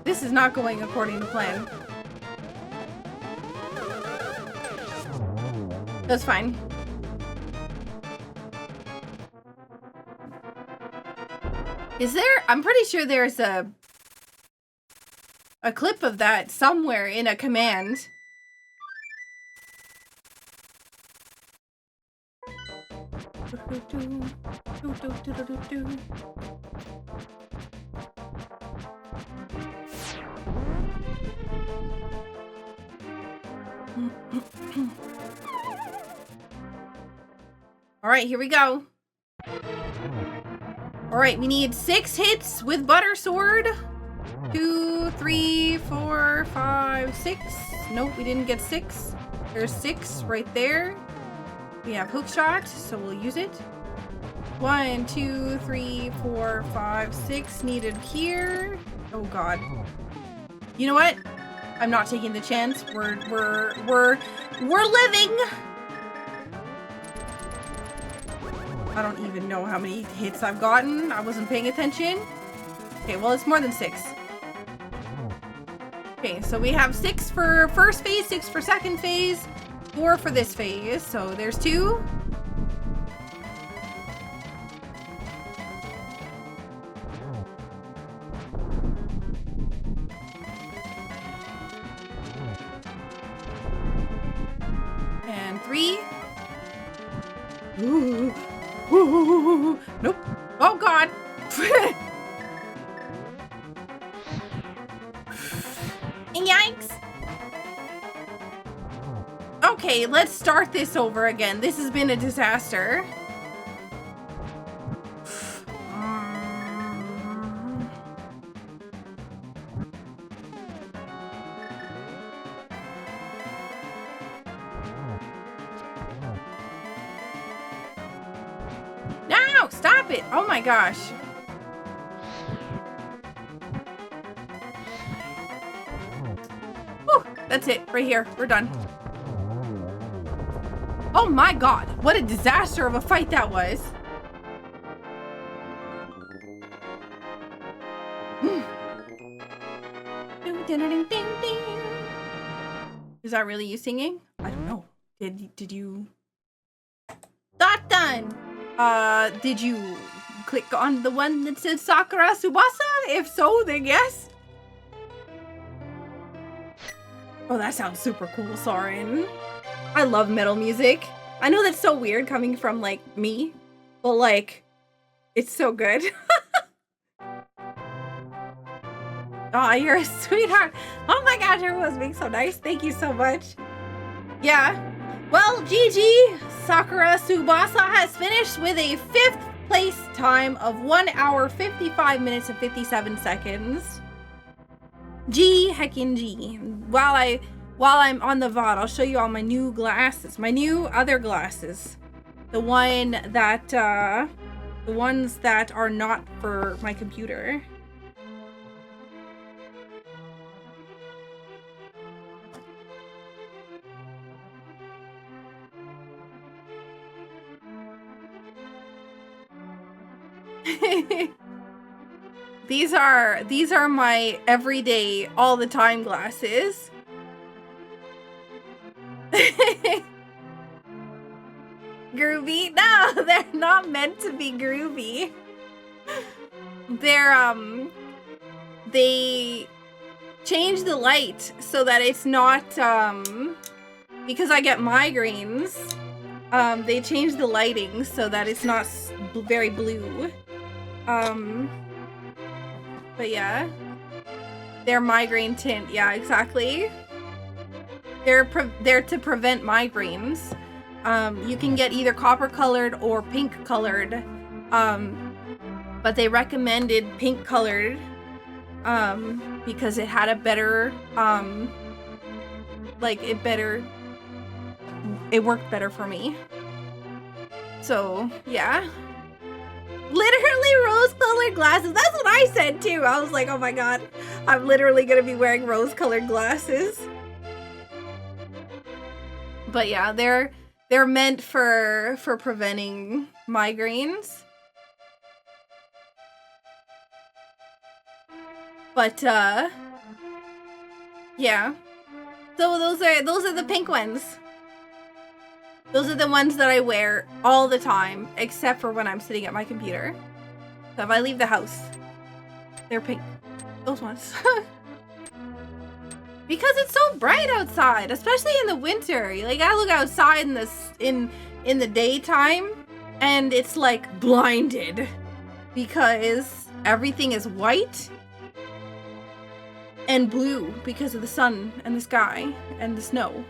Speaker 1: This is not going according to plan. That's fine. Is there? I'm pretty sure there's a clip of that somewhere in a command. All right, here we go. All right, we need 6 hits with Butter Sword. 2, 3, 4, 5, 6. Nope, we didn't get 6. There's 6 right there. We have hook shot, so we'll use it. 1, 2, 3, 4, 5, 6 needed here. Oh god. You know what? I'm not taking the chance. We're living. I don't even know how many hits I've gotten. I wasn't paying attention. Okay, well, it's more than 6. Okay, so we have 6 for first phase, 6 for second phase, 4 for this phase. So there's 2. And 3. Ooh. Ooh. Nope. Oh God. Yikes. Okay, let's start this over again. This has been a disaster. No, stop it. Oh my gosh. Whew, that's it, right here. We're done. Oh my God, what a disaster of a fight that was. Is that really you singing? I don't know. Did you? That done. Did you click on the one that says Sakura Tsubasa? If so, then yes. Oh, that sounds super cool, Soren. I love metal music. I know that's so weird coming from, like, me, but, like, it's so good. Oh, you're a sweetheart. Oh my gosh, everyone's being so nice. Thank you so much. Yeah. Well, GG. Sakura Tsubasa has finished with a 5th place time of 1 hour, 55 minutes, and 57 seconds. G heckin' G. While I'm on the VOD, I'll show you all my new glasses. My new other glasses. The ones that are not for my computer. These are my everyday, all the time glasses. Groovy? No, they're not meant to be groovy. They change the light so that it's not, because I get migraines, they change the lighting so that it's not very blue. But yeah. They're migraine tint, yeah, exactly. They're to prevent migraines. You can get either copper colored or pink colored, but they recommended pink colored because it had a better, it worked better for me. So yeah, literally rose-colored glasses. That's what I said too. I was like, oh my God, I'm literally gonna be wearing rose-colored glasses. But yeah, they're meant for preventing migraines. But yeah. So those are the pink ones. Those are the ones that I wear all the time, except for when I'm sitting at my computer. So if I leave the house, they're pink. Those ones. Because it's so bright outside, especially in the winter. Like, I look outside in the daytime, and it's like blinded because everything is white and blue because of the sun and the sky and the snow.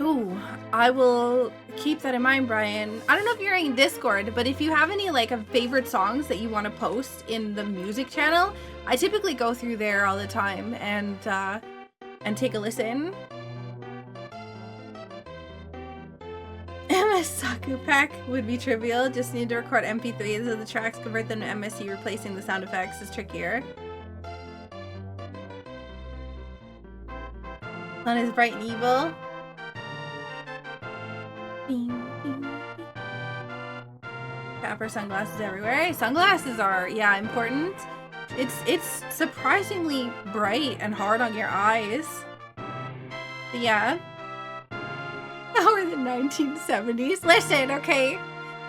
Speaker 1: Ooh, I will keep that in mind, Brian. I don't know if you're in Discord, but if you have any like favorite songs that you want to post in the music channel, I typically go through there all the time and take a listen. MS Saku pack would be trivial. Just need to record MP3s of the tracks, convert them to MSC. Replacing the sound effects is trickier. Sun is bright and evil. Capper sunglasses everywhere. Sunglasses are, yeah, important. It's surprisingly bright and hard on your eyes. But yeah. Or the 1970s. Listen, okay?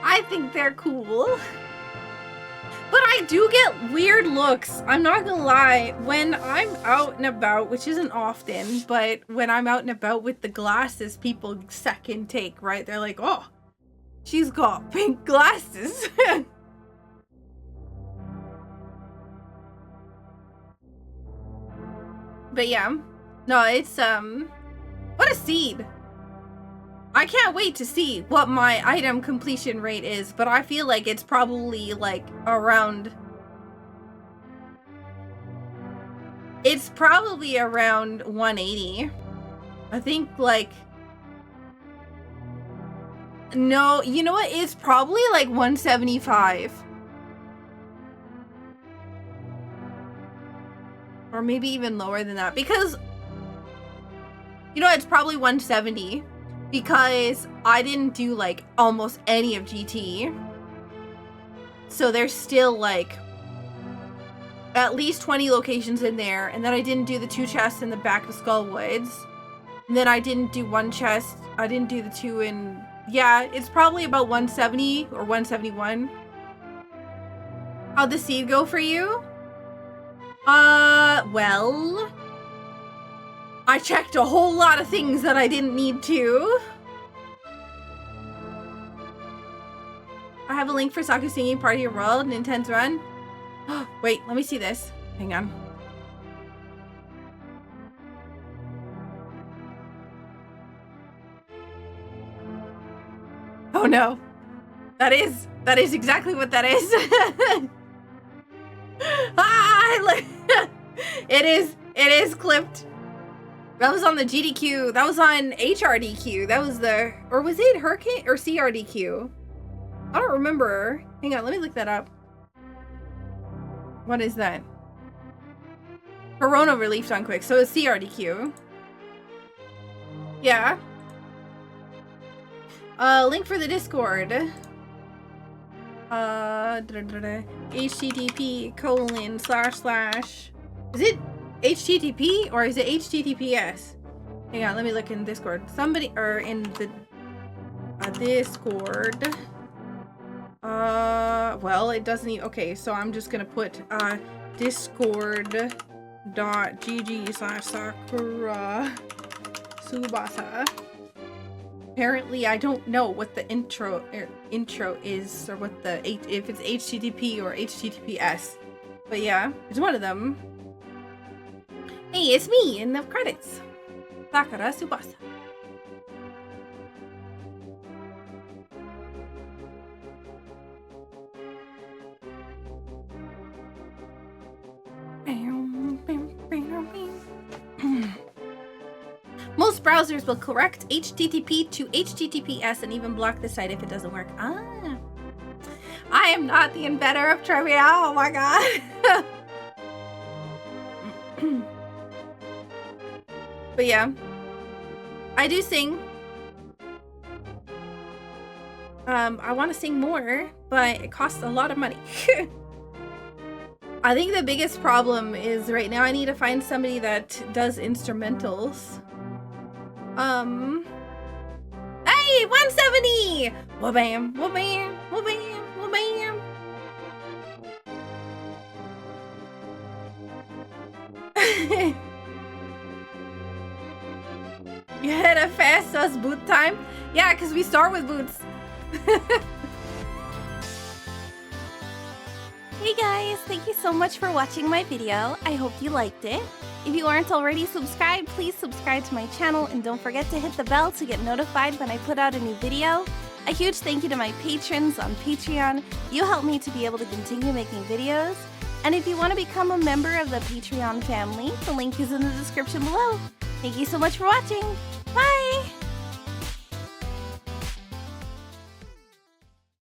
Speaker 1: I think they're cool. But I do get weird looks. I'm not gonna lie. When I'm out and about, which isn't often, but when I'm out and about with the glasses, people second take, right? They're like, oh, she's got pink glasses. But yeah. No, it's, what a seed. I can't wait to see what my item completion rate is, but I feel like it's probably like around... It's probably around 180. I think like... No, you know what? It's probably like 175. Or maybe even lower than that, because... You know, it's probably 170. Because I didn't do like almost any of GT. So there's still like at least 20 locations in there. And then I didn't do the 2 chests in the back of Skullwoods. And then I didn't do 1 chest. I didn't do the 2 in... Yeah, it's probably about 170 or 171. How'd the seed go for you? Well... I checked a whole lot of things that I didn't need to. I have a link for Saku singing Part of Your World, Nintendo's Run. Wait, let me see this. Hang on. Oh no. That is exactly what that is. It is clipped. That was on the GDQ. That was on HRDQ. That was the... Or was it Hurricane or CRDQ? I don't remember. Hang on, let me look that up. What is that? Corona relief done quick. So it's CRDQ. Yeah. Link for the Discord. http:// Is it HTTP or is it HTTPS? Hang on, let me look in Discord. Somebody, or in the Discord. Well, it doesn't even, okay, so I'm just gonna put discord.gg/Sakura Tsubasa. Apparently, I don't know what the intro is, or what the, if it's HTTP or HTTPS. But yeah, it's one of them. Hey, it's me in the credits. Sakura Tsubasa. Most browsers will correct HTTP to HTTPS and even block the site if it doesn't work. Ah. I am not the inventor of trivia. Oh my god. But yeah. I do sing. I want to sing more, but it costs a lot of money. I think the biggest problem is right now I need to find somebody that does instrumentals. Hey, 170! Wha-bam, wha-bam, wha-bam, wha-bam. You had a fast us boot time? Yeah, because we start with boots.
Speaker 2: Hey guys, thank you so much for watching my video. I hope you liked it. If you aren't already subscribed, please subscribe to my channel and don't forget to hit the bell to get notified when I put out a new video. A huge thank you to my patrons on Patreon. You help me to be able to continue making videos. And if you want to become a member of the Patreon family, the link is in the description below. Thank you so much for watching. Bye!